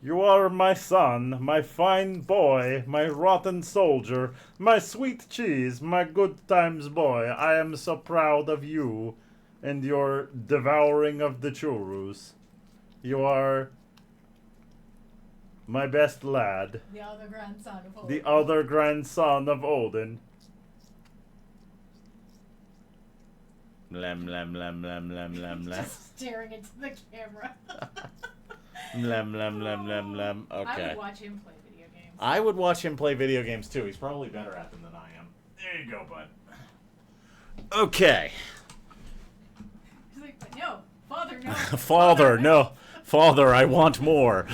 You are my son, my fine boy, my rotten soldier, my sweet cheese, my good times boy. I am so proud of you and your devouring of the churros. You are my best lad. The other grandson of Odin. The other grandson of Odin. Lem, lem, lem, lem, lem, lem, lem. Just staring into the camera. Lem, lem, lem, lem, lem. I Okay. would watch him play video games. I would watch him play video games too. He's probably better at them than I am. There you go, bud. Okay. He's like, but no, father, no. Father, no. Father, I want more.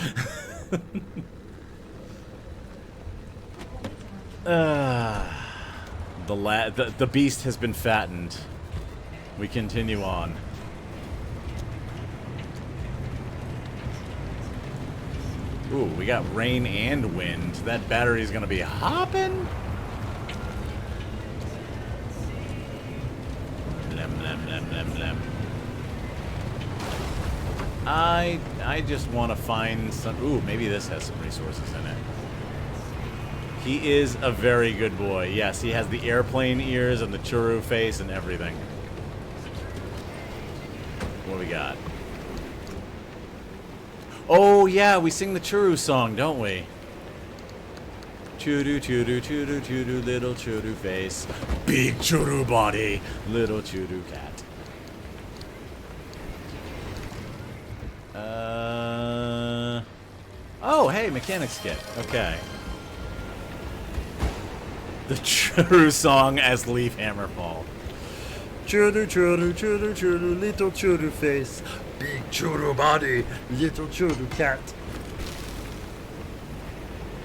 The beast has been fattened. We continue on. Ooh, we got rain and wind. That battery's gonna be hopping. Lem, lem, lem, lem, lem. I just want to find some... Ooh, maybe this has some resources in it. He is a very good boy. Yes, he has the airplane ears and the churu face and everything. What we got? Oh, yeah, we sing the churu song, don't we? Churu, churu, churu, churu, little churu face. Big churu body, little churu cat. Oh, hey, mechanics kit. Okay. The churu song as Leaf Hammerfall. Churu, churu, churu, churu, little churu face. Big churu body, little churu cat.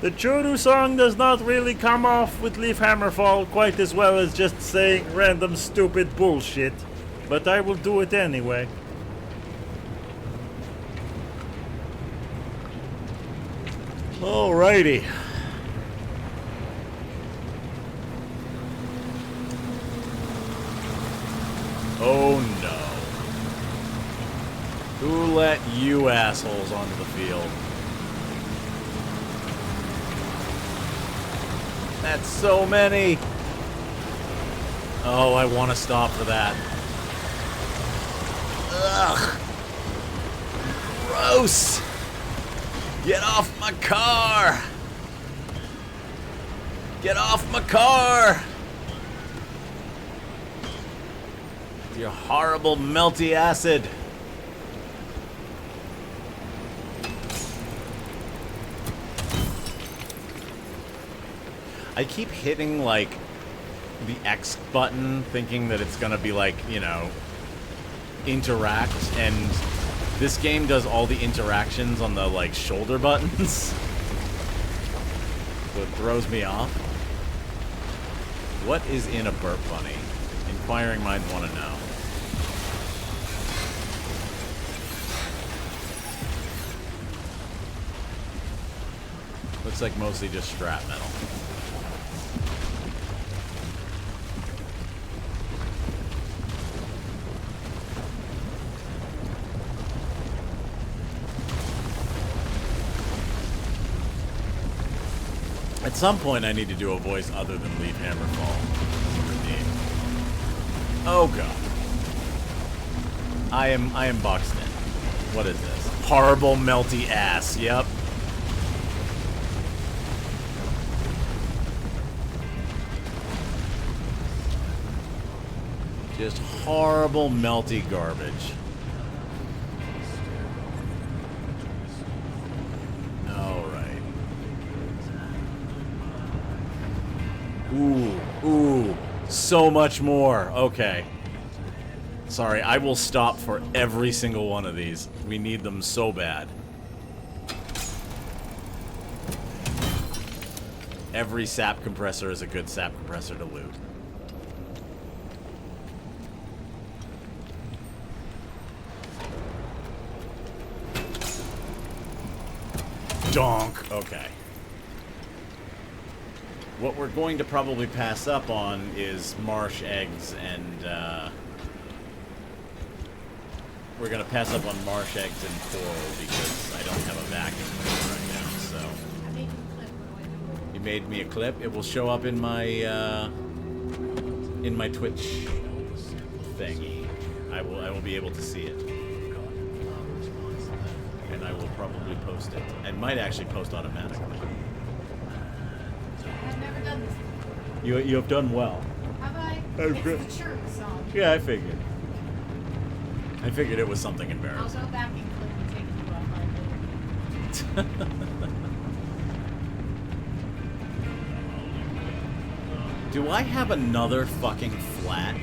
The churu song does not really come off with Leaf Hammerfall quite as well as just saying random stupid bullshit, but I will do it anyway. Alrighty. Oh no. Who let you assholes onto the field? That's so many. Oh, I want to stop for that. Ugh. Gross. Get off my car. Get off my car. Your horrible melty acid. I keep hitting, like, the X button, thinking that it's gonna be, like, you know, interact, and This game does all the interactions on the, like, shoulder buttons. So it throws me off. What is in a burp bunny? Inquiring minds want to know. Looks like mostly just scrap metal. At some point, I need to do a voice other than Leave Hammerfall. Oh god. I am boxed in. What is this? Horrible melty ass. Yep. Just horrible melty garbage. Ooh, so much more. Okay. Sorry, I will stop for every single one of these. We need them so bad. Every sap compressor is a good sap compressor to loot. Donk. Okay. What we're going to probably pass up on is marsh eggs and, we're going to pass up on marsh eggs and coral because I don't have a vacuum cleaner right now, so. I made you a clip. What do I do? You made me a clip. It will show up in my Twitch thingy. I will be able to see it. And I will probably post it. I might actually post automatically. I've never done this before. You have done well. Have I? Oh, It's good. the chirp song. Yeah, I figured. I figured it was something I'll embarrassing. go back and clip and take you off my video. Do I have another fucking flat?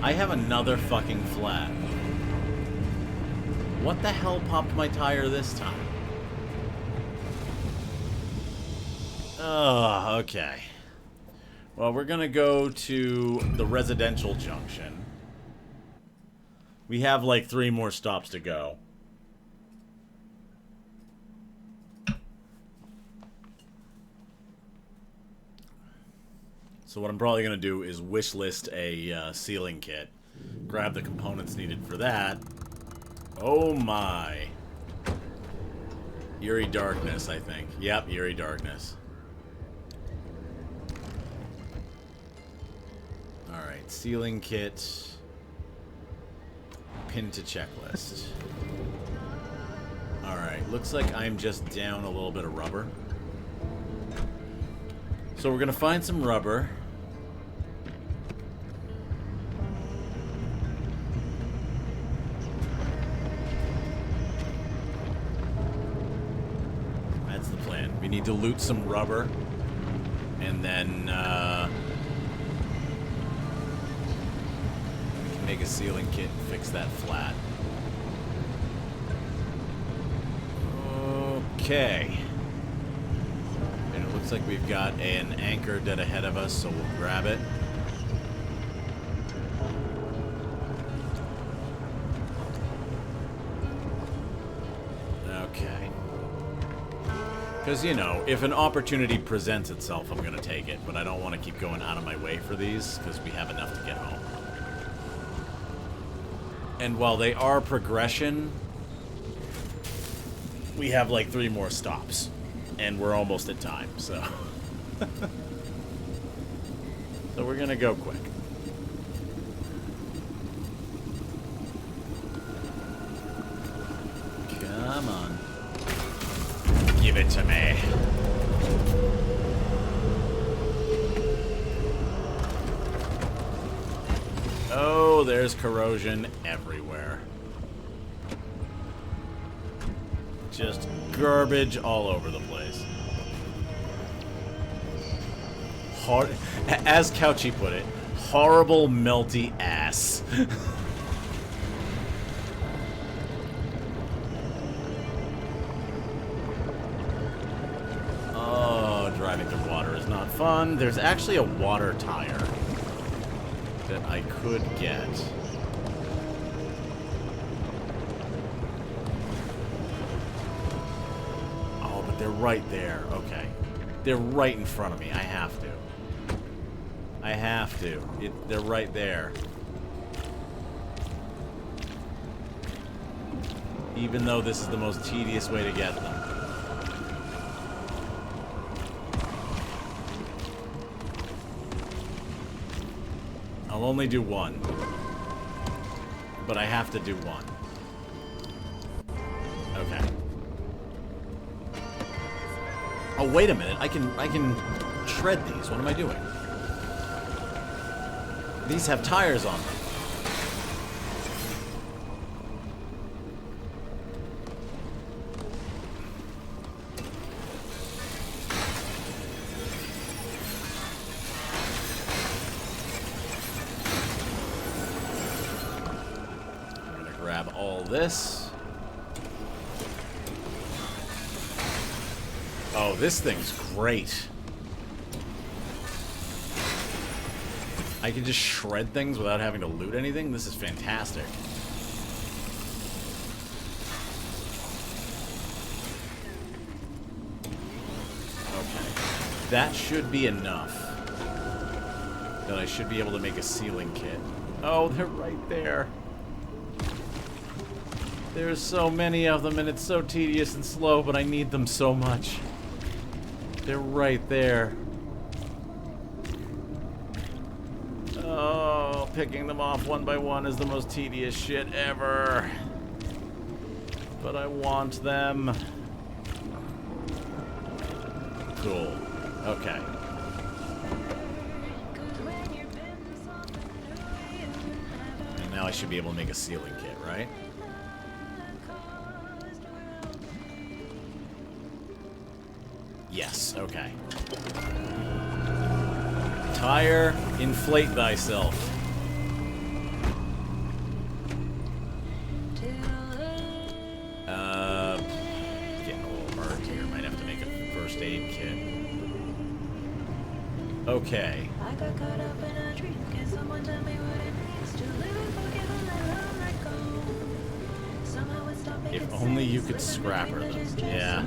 I have another fucking flat. What the hell popped my tire this time? Oh, okay. Well, we're gonna go to the residential junction. We have like 3 more stops to go. So what I'm probably gonna do is wish list a sealing kit. Grab the components needed for that. Oh my. Eerie Darkness, I think. Yep, Eerie Darkness. Alright, sealing kit. Pin to checklist. Alright, looks like I'm just down a little bit of rubber. So we're gonna find some rubber. That's the plan. We need to loot some rubber. And then, we can make a sealing kit and fix that flat. Okay. And it looks like we've got an anchor dead ahead of us, so we'll grab it. Okay. Because, you know, if an opportunity presents itself, I'm going to take it. But I don't want to keep going out of my way for these, because we have enough to get home. And while they are progression, we have like 3 more stops. And we're almost at time, so. So we're going to go quick. Come on. Give it to me. Oh, there's corrosion everywhere. Just garbage all over the place. As Couchy put it, horrible melty ass. not fun. There's actually a water tire that I could get. Oh, but they're right there. Okay. They're right in front of me. I have to. I have to. They're right there. Even though this is the most tedious way to get them. I'll only do one. But I have to do one. Okay. Oh, wait a minute. I can shred these. What am I doing? These have tires on them. This. Oh, this thing's great. I can just shred things without having to loot anything. This is fantastic. Okay. That should be enough. That I should be able to make a sealing kit. Oh, they're right there. There's so many of them, and it's so tedious and slow, but I need them so much. They're right there. Oh, picking them off one by one is the most tedious shit ever. But I want them. Cool. Okay. And now I should be able to make a sealing kit, right? Yes, okay. Tire, inflate thyself. Getting a little burnt here. Might have to make a first aid kit. Okay. If only you could scrapper them. Yeah.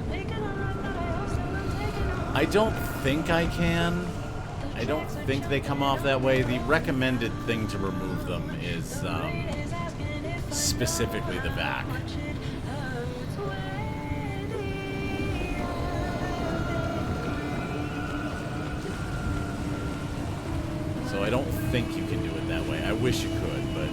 I don't think I can. I don't think they come off that way. The recommended thing to remove them is specifically the back. So I don't think you can do it that way. I wish you could, but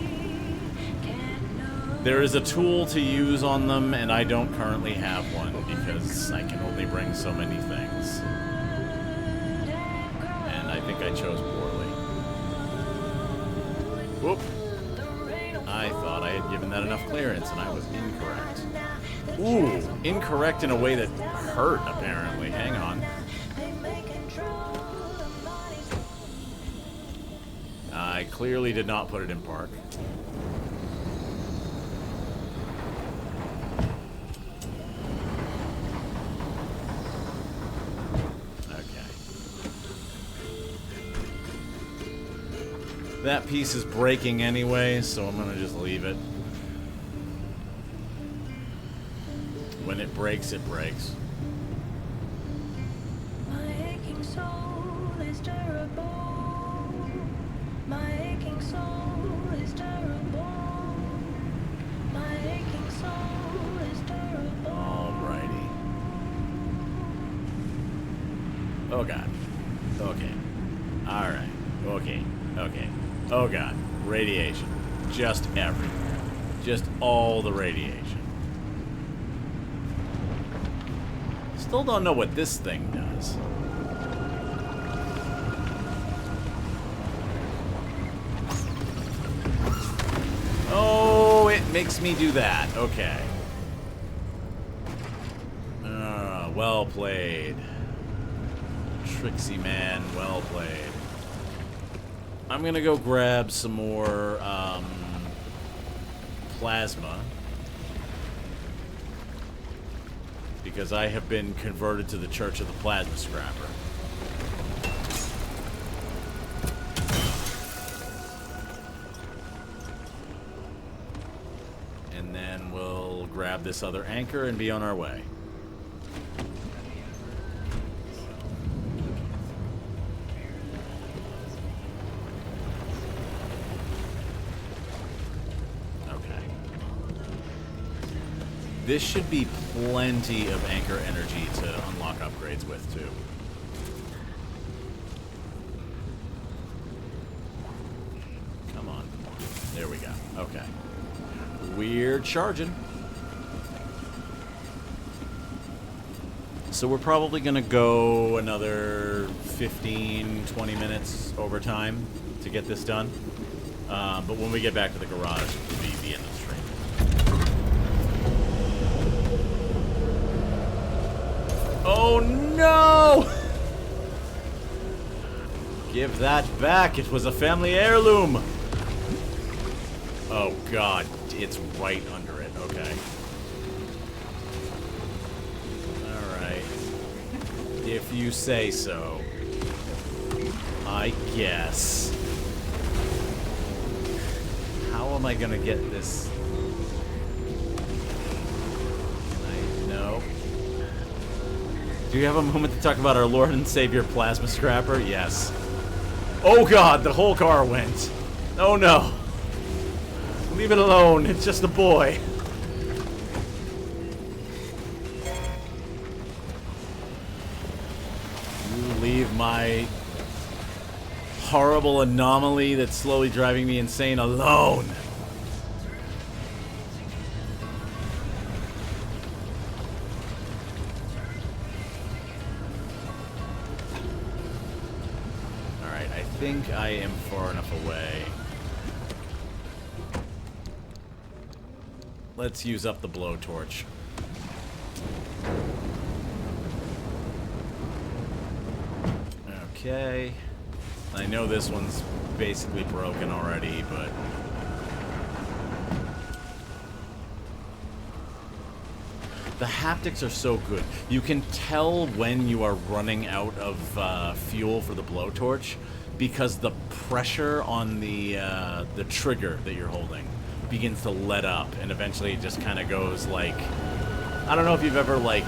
there is a tool to use on them, and I don't currently have one because I can only bring so many things. And I think I chose poorly. Whoop. I thought I had given that enough clearance, and I was incorrect. Ooh, incorrect in a way that hurt, apparently. Hang on. I clearly did not put it in park. That piece is breaking anyway, so I'm gonna just leave it. When it breaks, it breaks. My aching soul is terrible. My aching soul is terrible. My aching soul is terrible. Alrighty. Oh god. Okay. Alright. Okay. Okay. Oh god, radiation. Just everywhere. Just all the radiation. Still don't know what this thing does. Oh, it makes me do that. Okay. Well played. Trixie man, well played. I'm gonna go grab some more plasma because I have been converted to the Church of the Plasma Scrapper. grab this other anchor and be on our way. Okay. This should be plenty of anchor energy to unlock upgrades with, too. Come on. There we go. Okay. We're charging. So we're probably going to go another 15, 20 minutes over time to get this done. But when we get back to the garage, it will be the end of the stream. Oh no! Give that back. It was a family heirloom. Oh god, it's right under it. Okay. Alright. If you say so. I guess. How am I gonna get this? No. Do you have a moment to talk about our Lord and Savior Plasma Scrapper? Yes. Oh god, the whole car went. Oh no. Leave it alone, it's just a boy. You leave my horrible anomaly that's slowly driving me insane alone. Alright, I think I am far enough away. Let's use up the blowtorch. Okay. I know this one's basically broken already, but... The haptics are so good. You can tell when you are running out of fuel for the blowtorch because the pressure on the trigger that you're holding begins to let up, and eventually it just kind of goes like... I don't know if you've ever, like,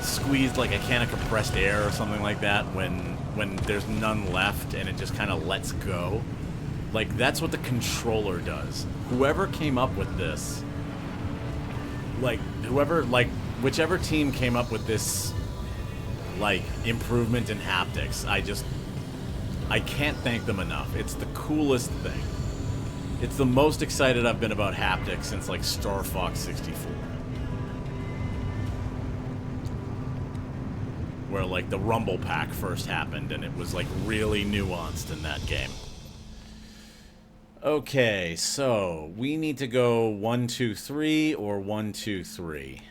squeezed, like, a can of compressed air or something like that when there's none left and it just kind of lets go. Like, that's what the controller does. Whoever came up with this... Like, whichever team came up with this, like, improvement in haptics, I can't thank them enough. It's the coolest thing. It's the most excited I've been about haptics since, like, Star Fox 64. Where, like, the Rumble Pack first happened, and it was, like, really nuanced in that game. Okay, so we need to go 1, 2, 3 or 1, 2, 3.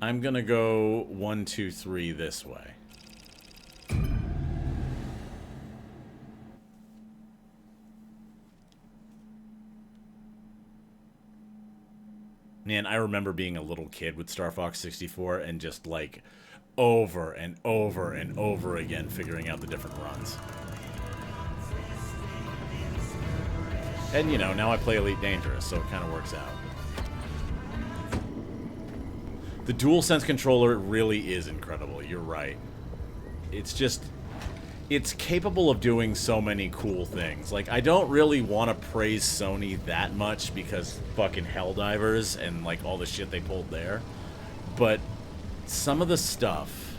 I'm gonna go 1, 2, 3 this way. Man, I remember being a little kid with Star Fox 64 and just, like, over and over and over again figuring out the different runs. And, you know, now I play Elite Dangerous, so it kind of works out. The DualSense controller really is incredible, you're right. It's just... It's capable of doing so many cool things. Like, I don't really want to praise Sony that much because fucking Helldivers and, like, all the shit they pulled there. But some of the stuff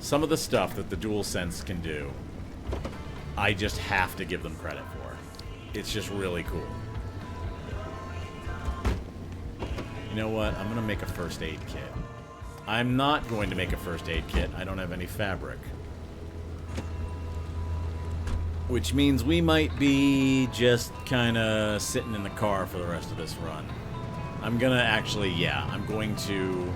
that the DualSense can do, I just have to give them credit for. It's just really cool. You know what? I'm going to make a first aid kit. I'm not going to make a first aid kit. I don't have any fabric. Which means we might be just kind of sitting in the car for the rest of this run. I'm going to actually, yeah, I'm going to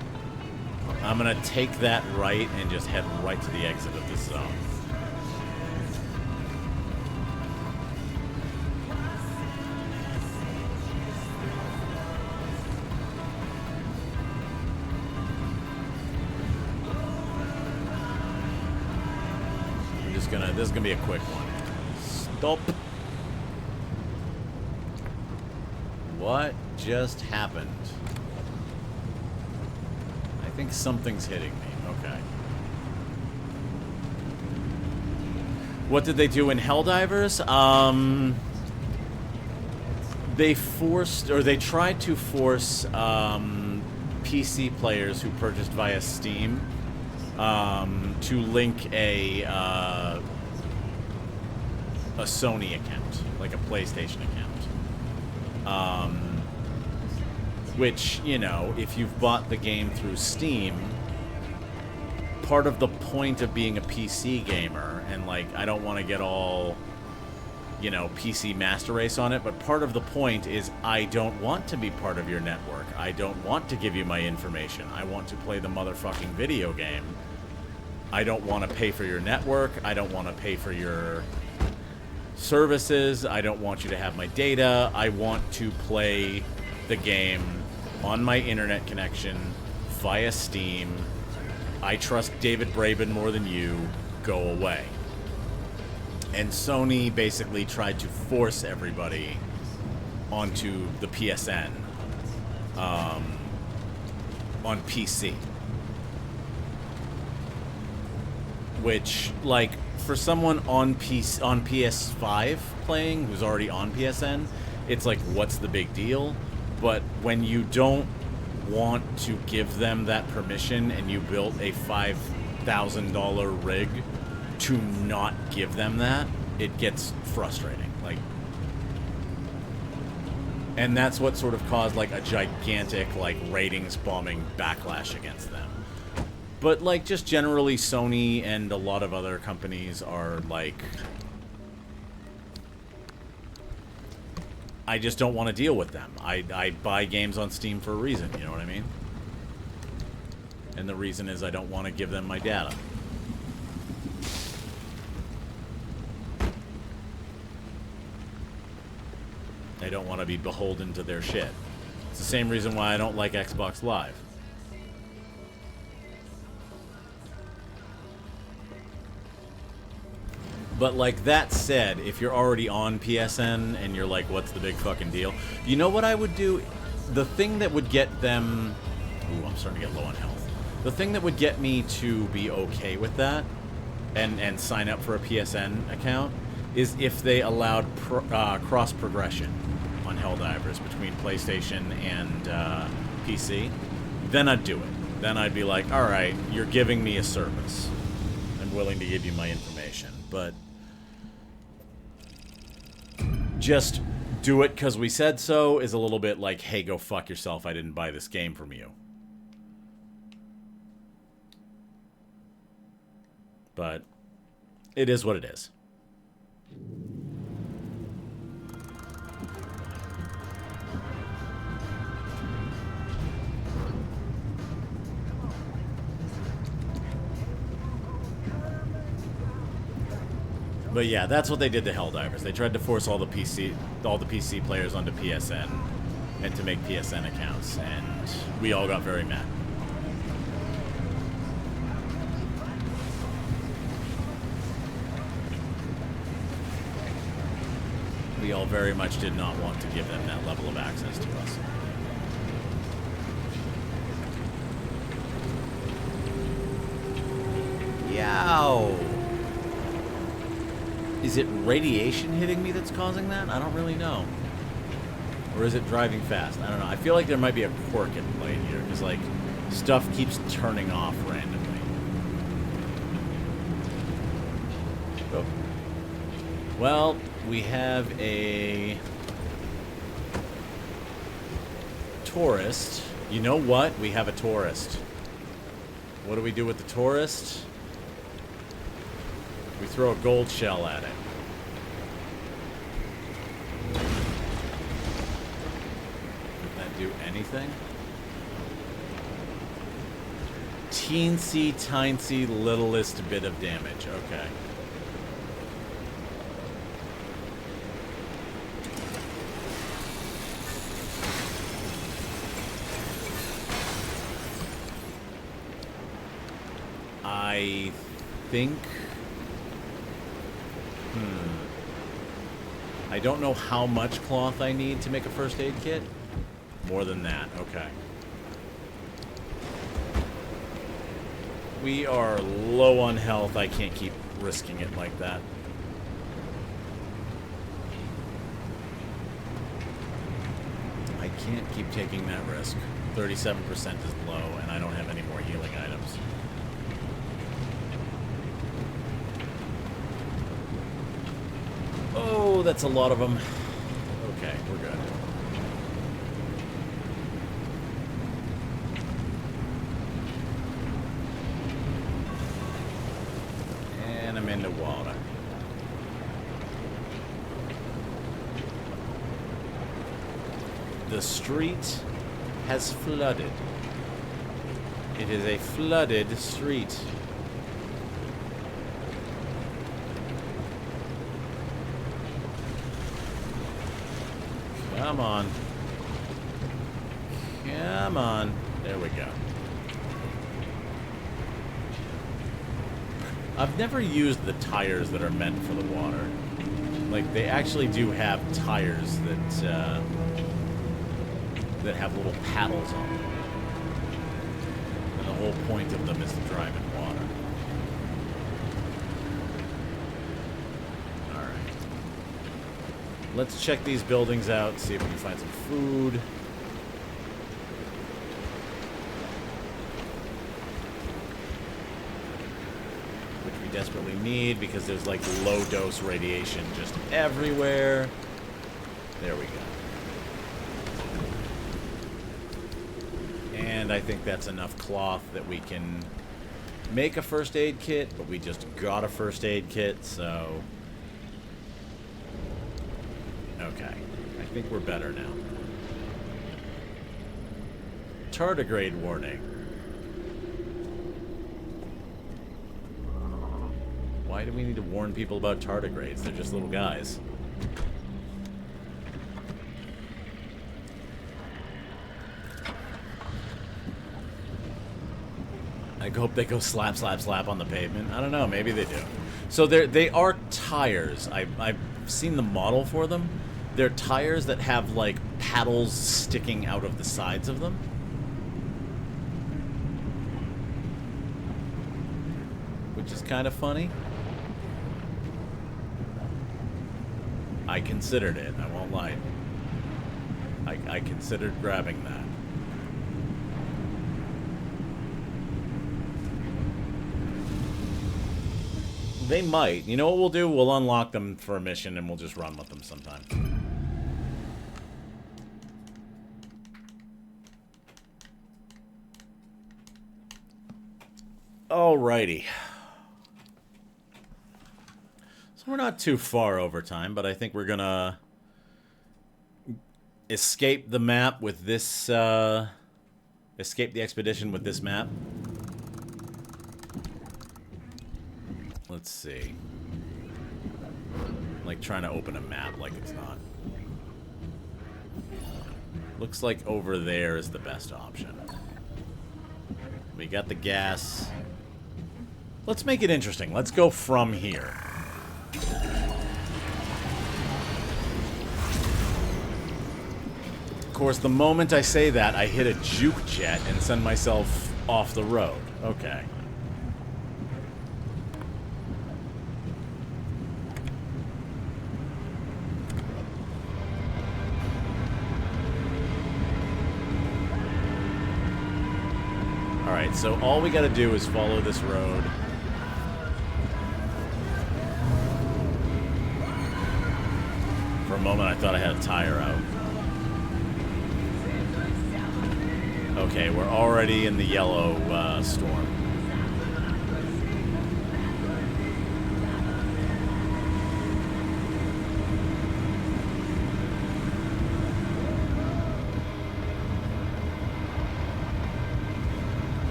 take that right and just head right to the exit of this zone. This is gonna be a quick one. Stop. What just happened? I think something's hitting me. Okay. What did they do in Helldivers? They forced, or they tried to force PC players who purchased via Steam to link a Sony account, like a PlayStation account. Which, you know, if you've bought the game through Steam, part of the point of being a PC gamer, and like, I don't want to get all, you know, PC master race on it, but part of the point is I don't want to be part of your network. I don't want to give you my information. I want to play the motherfucking video game. I don't want to pay for your network. I don't want to pay for your services. I don't want you to have my data. I want to play the game on my internet connection via Steam. I trust David Braben more than you. Go away. And Sony basically tried to force everybody onto the PSN on PC. Which, like, for someone on PS5 playing who's already on PSN, it's like, what's the big deal? But when you don't want to give them that permission and you built a $5,000 rig to not give them that, it gets frustrating. Like, and that's what sort of caused like a gigantic like ratings bombing backlash against them. But like, just generally, Sony and a lot of other companies are like, I just don't want to deal with them. I buy games on Steam for a reason, you know what I mean? And the reason is I don't want to give them my data. I don't want to be beholden to their shit. It's the same reason why I don't like Xbox Live. But like, that said, if you're already on PSN and you're like, what's the big fucking deal? You know what I would do? The thing that would get them... Ooh, I'm starting to get low on health. The thing that would get me to be okay with that and sign up for a PSN account is if they allowed cross progression on Helldivers between PlayStation and PC. Then I'd do it. Then I'd be like, alright, you're giving me a service. I'm willing to give you my information. But just do it because we said so is a little bit like, hey, go fuck yourself, I didn't buy this game from you. But it is what it is. But yeah, that's what they did to Helldivers. They tried to force all the PC players onto PSN and to make PSN accounts, and we all got very mad. We all very much did not want to give them that level of access to us. Yow! Is it radiation hitting me that's causing that? I don't really know. Or is it driving fast? I don't know. I feel like there might be a quirk in play here, because, like, stuff keeps turning off randomly. Oh. Well, we have a tourist. You know what? We have a tourist. What do we do with the tourist? We throw a gold shell at it. Did that do anything? Teensy tiny littlest bit of damage. Okay. I think... I don't know how much cloth I need to make a first aid kit. More than that. Okay. We are low on health. I can't keep risking it like that. I can't keep taking that risk. 37% is low, and I don't have any more healing items. Oh, that's a lot of them. Okay, we're good. And I'm in the water. The street has flooded. It is a flooded street. Come on. Come on. There we go. I've never used the tires that are meant for the water. Like, they actually do have tires that, that have little paddles on them. And the whole point of them is to drive in water. Alright. Let's check these buildings out, see if we can find some food. Which we desperately need because there's like low dose radiation just everywhere. There we go. And I think that's enough cloth that we can make a first aid kit, but we just got a first aid kit, so... Okay. I think we're better now. Tardigrade warning. Why do we need to warn people about tardigrades? They're just little guys. I hope they go slap, slap, slap on the pavement. I don't know. Maybe they do. So they are tires. I've seen the model for them. They're tires that have, like, paddles sticking out of the sides of them. Which is kind of funny. I considered it. I won't lie. I considered grabbing that. They might. You know what we'll do? We'll unlock them for a mission and we'll just run with them sometime. Alrighty. So we're not too far over time, but I think we're gonna escape the map with this, escape the expedition with this map. Let's see. I'm like trying to open a map like it's not. Looks like over there is the best option. We got the gas. Let's make it interesting. Let's go from here. Of course, the moment I say that, I hit a juke jet and send myself off the road. Okay. Alright, so all we gotta do is follow this road. For a moment I thought I had a tire out. Okay, we're already in the yellow storm.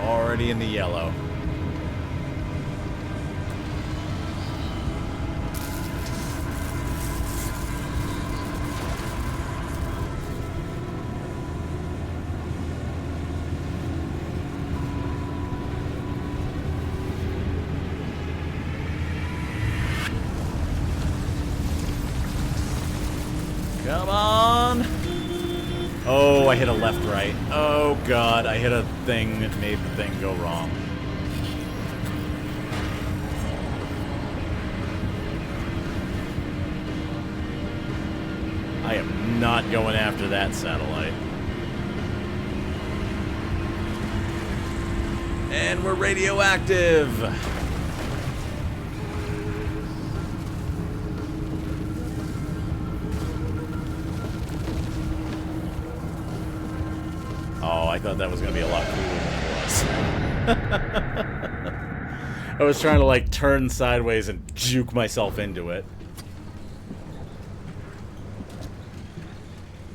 Already in the yellow. Come on! I hit a left-right. Oh god, I hit a thing that made the thing go wrong. I am not going after that satellite. And we're radioactive! Oh, I thought that was going to be a lot cooler than it was. I was trying to, like, turn sideways and juke myself into it.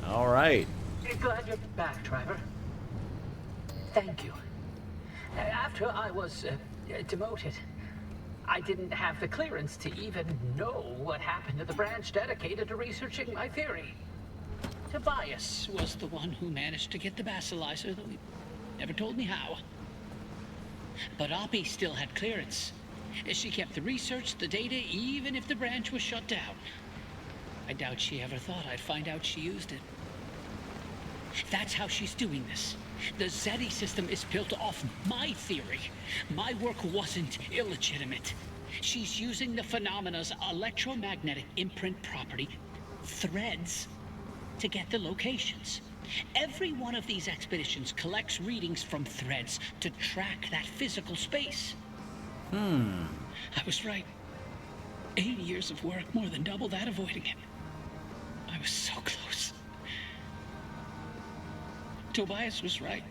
Alright. Glad you're back, Driver. Thank you. After I was demoted, I didn't have the clearance to even know what happened to the branch dedicated to researching my theory. Tobias was the one who managed to get the basilizer, though he never told me how. But Oppie still had clearance. She kept the research, the data, even if the branch was shut down. I doubt she ever thought I'd find out she used it. That's how she's doing this. The Zeti system is built off my theory. My work wasn't illegitimate. She's using the phenomena's electromagnetic imprint property, threads, to get the locations. Every one of these expeditions collects readings from threads to track that physical space. I was right. 80 years of work, more than double that avoiding it. I was so close. Tobias was right.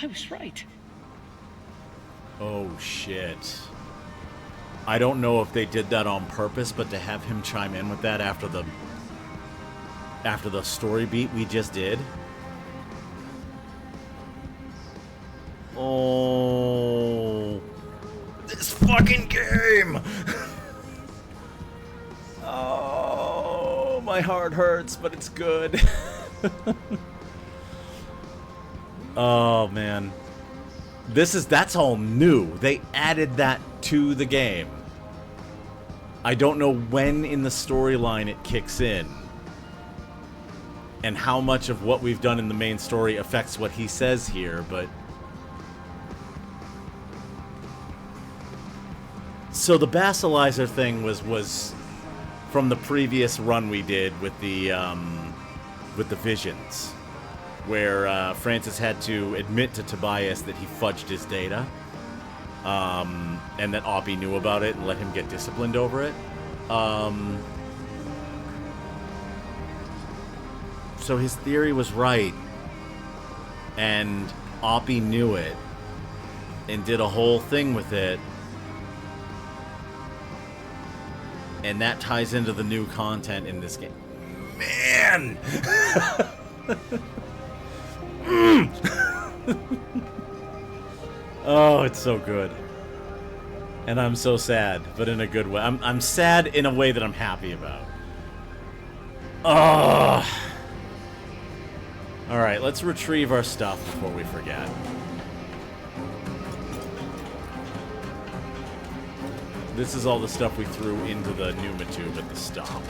I was right. Oh, shit. I don't know if they did that on purpose, but to have him chime in with that after the story beat we just did. Oh, this fucking game. Oh, my heart hurts, but it's good. Oh, man. That's all new. They added that to the game. I don't know when in the storyline it kicks in. And how much of what we've done in the main story affects what he says here, but... So the basilizer thing was from the previous run we did with the visions, where Francis had to admit to Tobias that he fudged his data, and that Oppie knew about it and let him get disciplined over it. So his theory was right, and Oppie knew it, and did a whole thing with it, and that ties into the new content in this game. Man! Oh, it's so good. And I'm so sad, but in a good way. I'm sad in a way that I'm happy about. Oh. Alright, let's retrieve our stuff before we forget. This is all the stuff we threw into the pneumatube at the stop.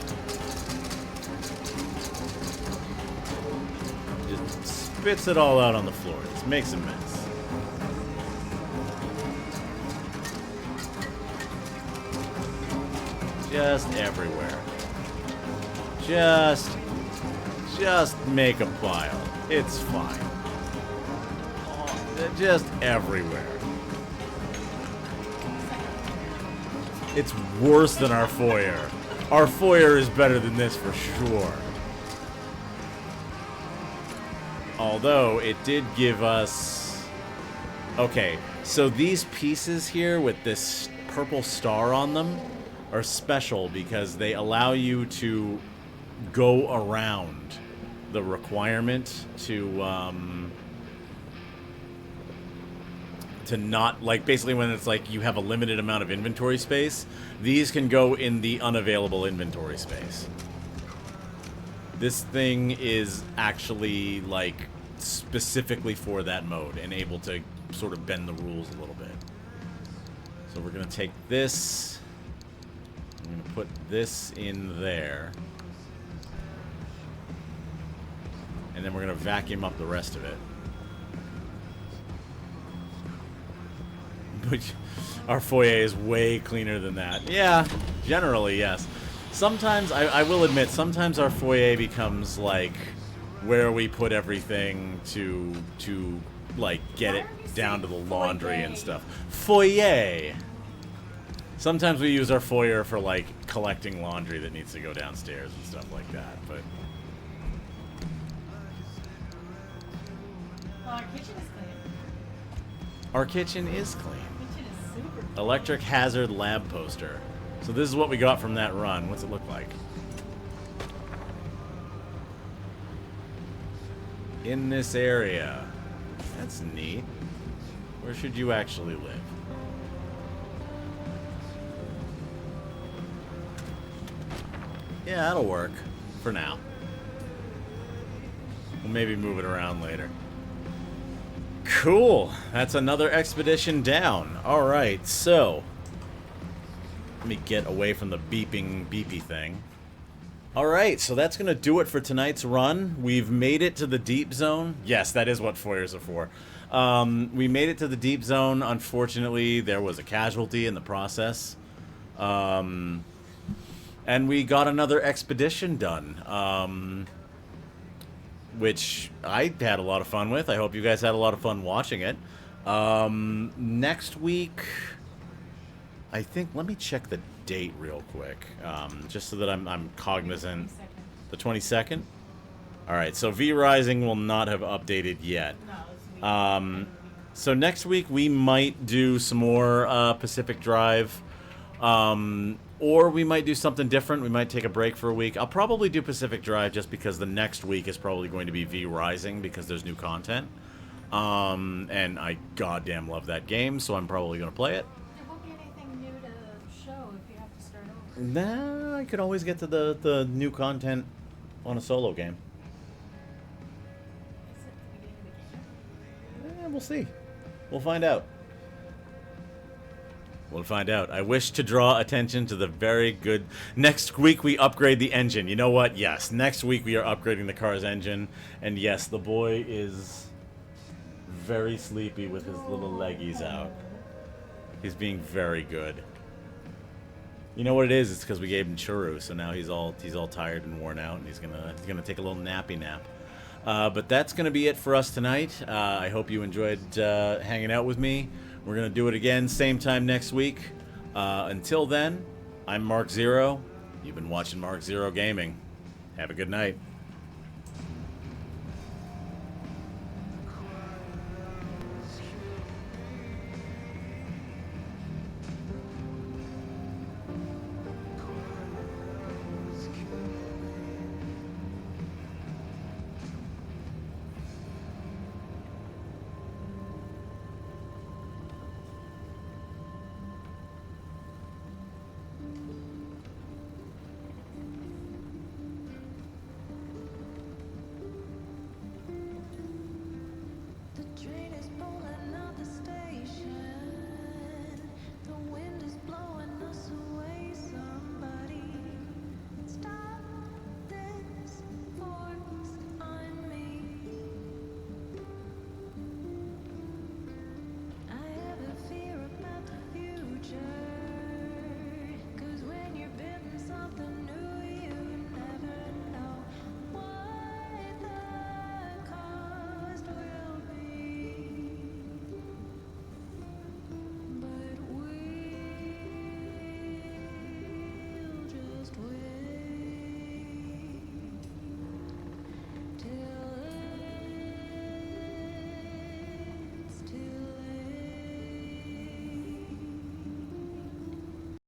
Just spits it all out on the floor. Just makes a mess. Just everywhere. Just make a pile. It's fine. Oh, just everywhere. It's worse than our foyer. Our foyer is better than this for sure. Although, it did give us... Okay, so these pieces here with this purple star on them are special because they allow you to go around the requirement to not, like, basically when it's like you have a limited amount of inventory space, these can go in the unavailable inventory space. This thing is actually, like, specifically for that mode and able to sort of bend the rules a little bit. So we're going to take this, I'm going to put this in there. And then we're going to vacuum up the rest of it. Which, our foyer is way cleaner than that. Yeah, generally, yes. Sometimes, I will admit, sometimes our foyer becomes, like, where we put everything to like, get it down to the laundry and stuff. Foyer! Sometimes we use our foyer for, like, collecting laundry that needs to go downstairs and stuff like that, but... Well, our kitchen is clean. Our kitchen is clean. Kitchen is super clean. Electric hazard lab poster. So this is what we got from that run. What's it look like? In this area. That's neat. Where should you actually live? Yeah, that'll work. For now. We'll maybe move it around later. Cool. That's another expedition down. Alright, so... let me get away from the beepy thing. Alright, so that's going to do it for tonight's run. We've made it to the deep zone. Yes, that is what foyers are for. We made it to the deep zone. Unfortunately, there was a casualty in the process. And we got another expedition done. Which I had a lot of fun with. I hope you guys had a lot of fun watching it. Next week... I think, let me check the date real quick, just so that I'm cognizant. The 22nd? Alright, so V-Rising will not have updated yet. So next week we might do some more Pacific Drive, or we might do something different. We might take a break for a week. I'll probably do Pacific Drive just because the next week is probably going to be V-Rising because there's new content. And I goddamn love that game, so I'm probably going to play it. Nah, I could always get to the new content on a solo game. We'll see. We'll find out. We'll find out. I wish to draw attention to the very good... Next week we upgrade the engine. You know what? Yes. Next week we are upgrading the car's engine. And yes, the boy is very sleepy with his little leggies out. He's being very good. You know what it is? It's because we gave him churros, so now he's all tired and worn out, and he's gonna take a little nappy nap. But that's gonna be it for us tonight. I hope you enjoyed hanging out with me. We're gonna do it again, same time next week. Until then, I'm Mark Zero. You've been watching Mark Zero Gaming. Have a good night.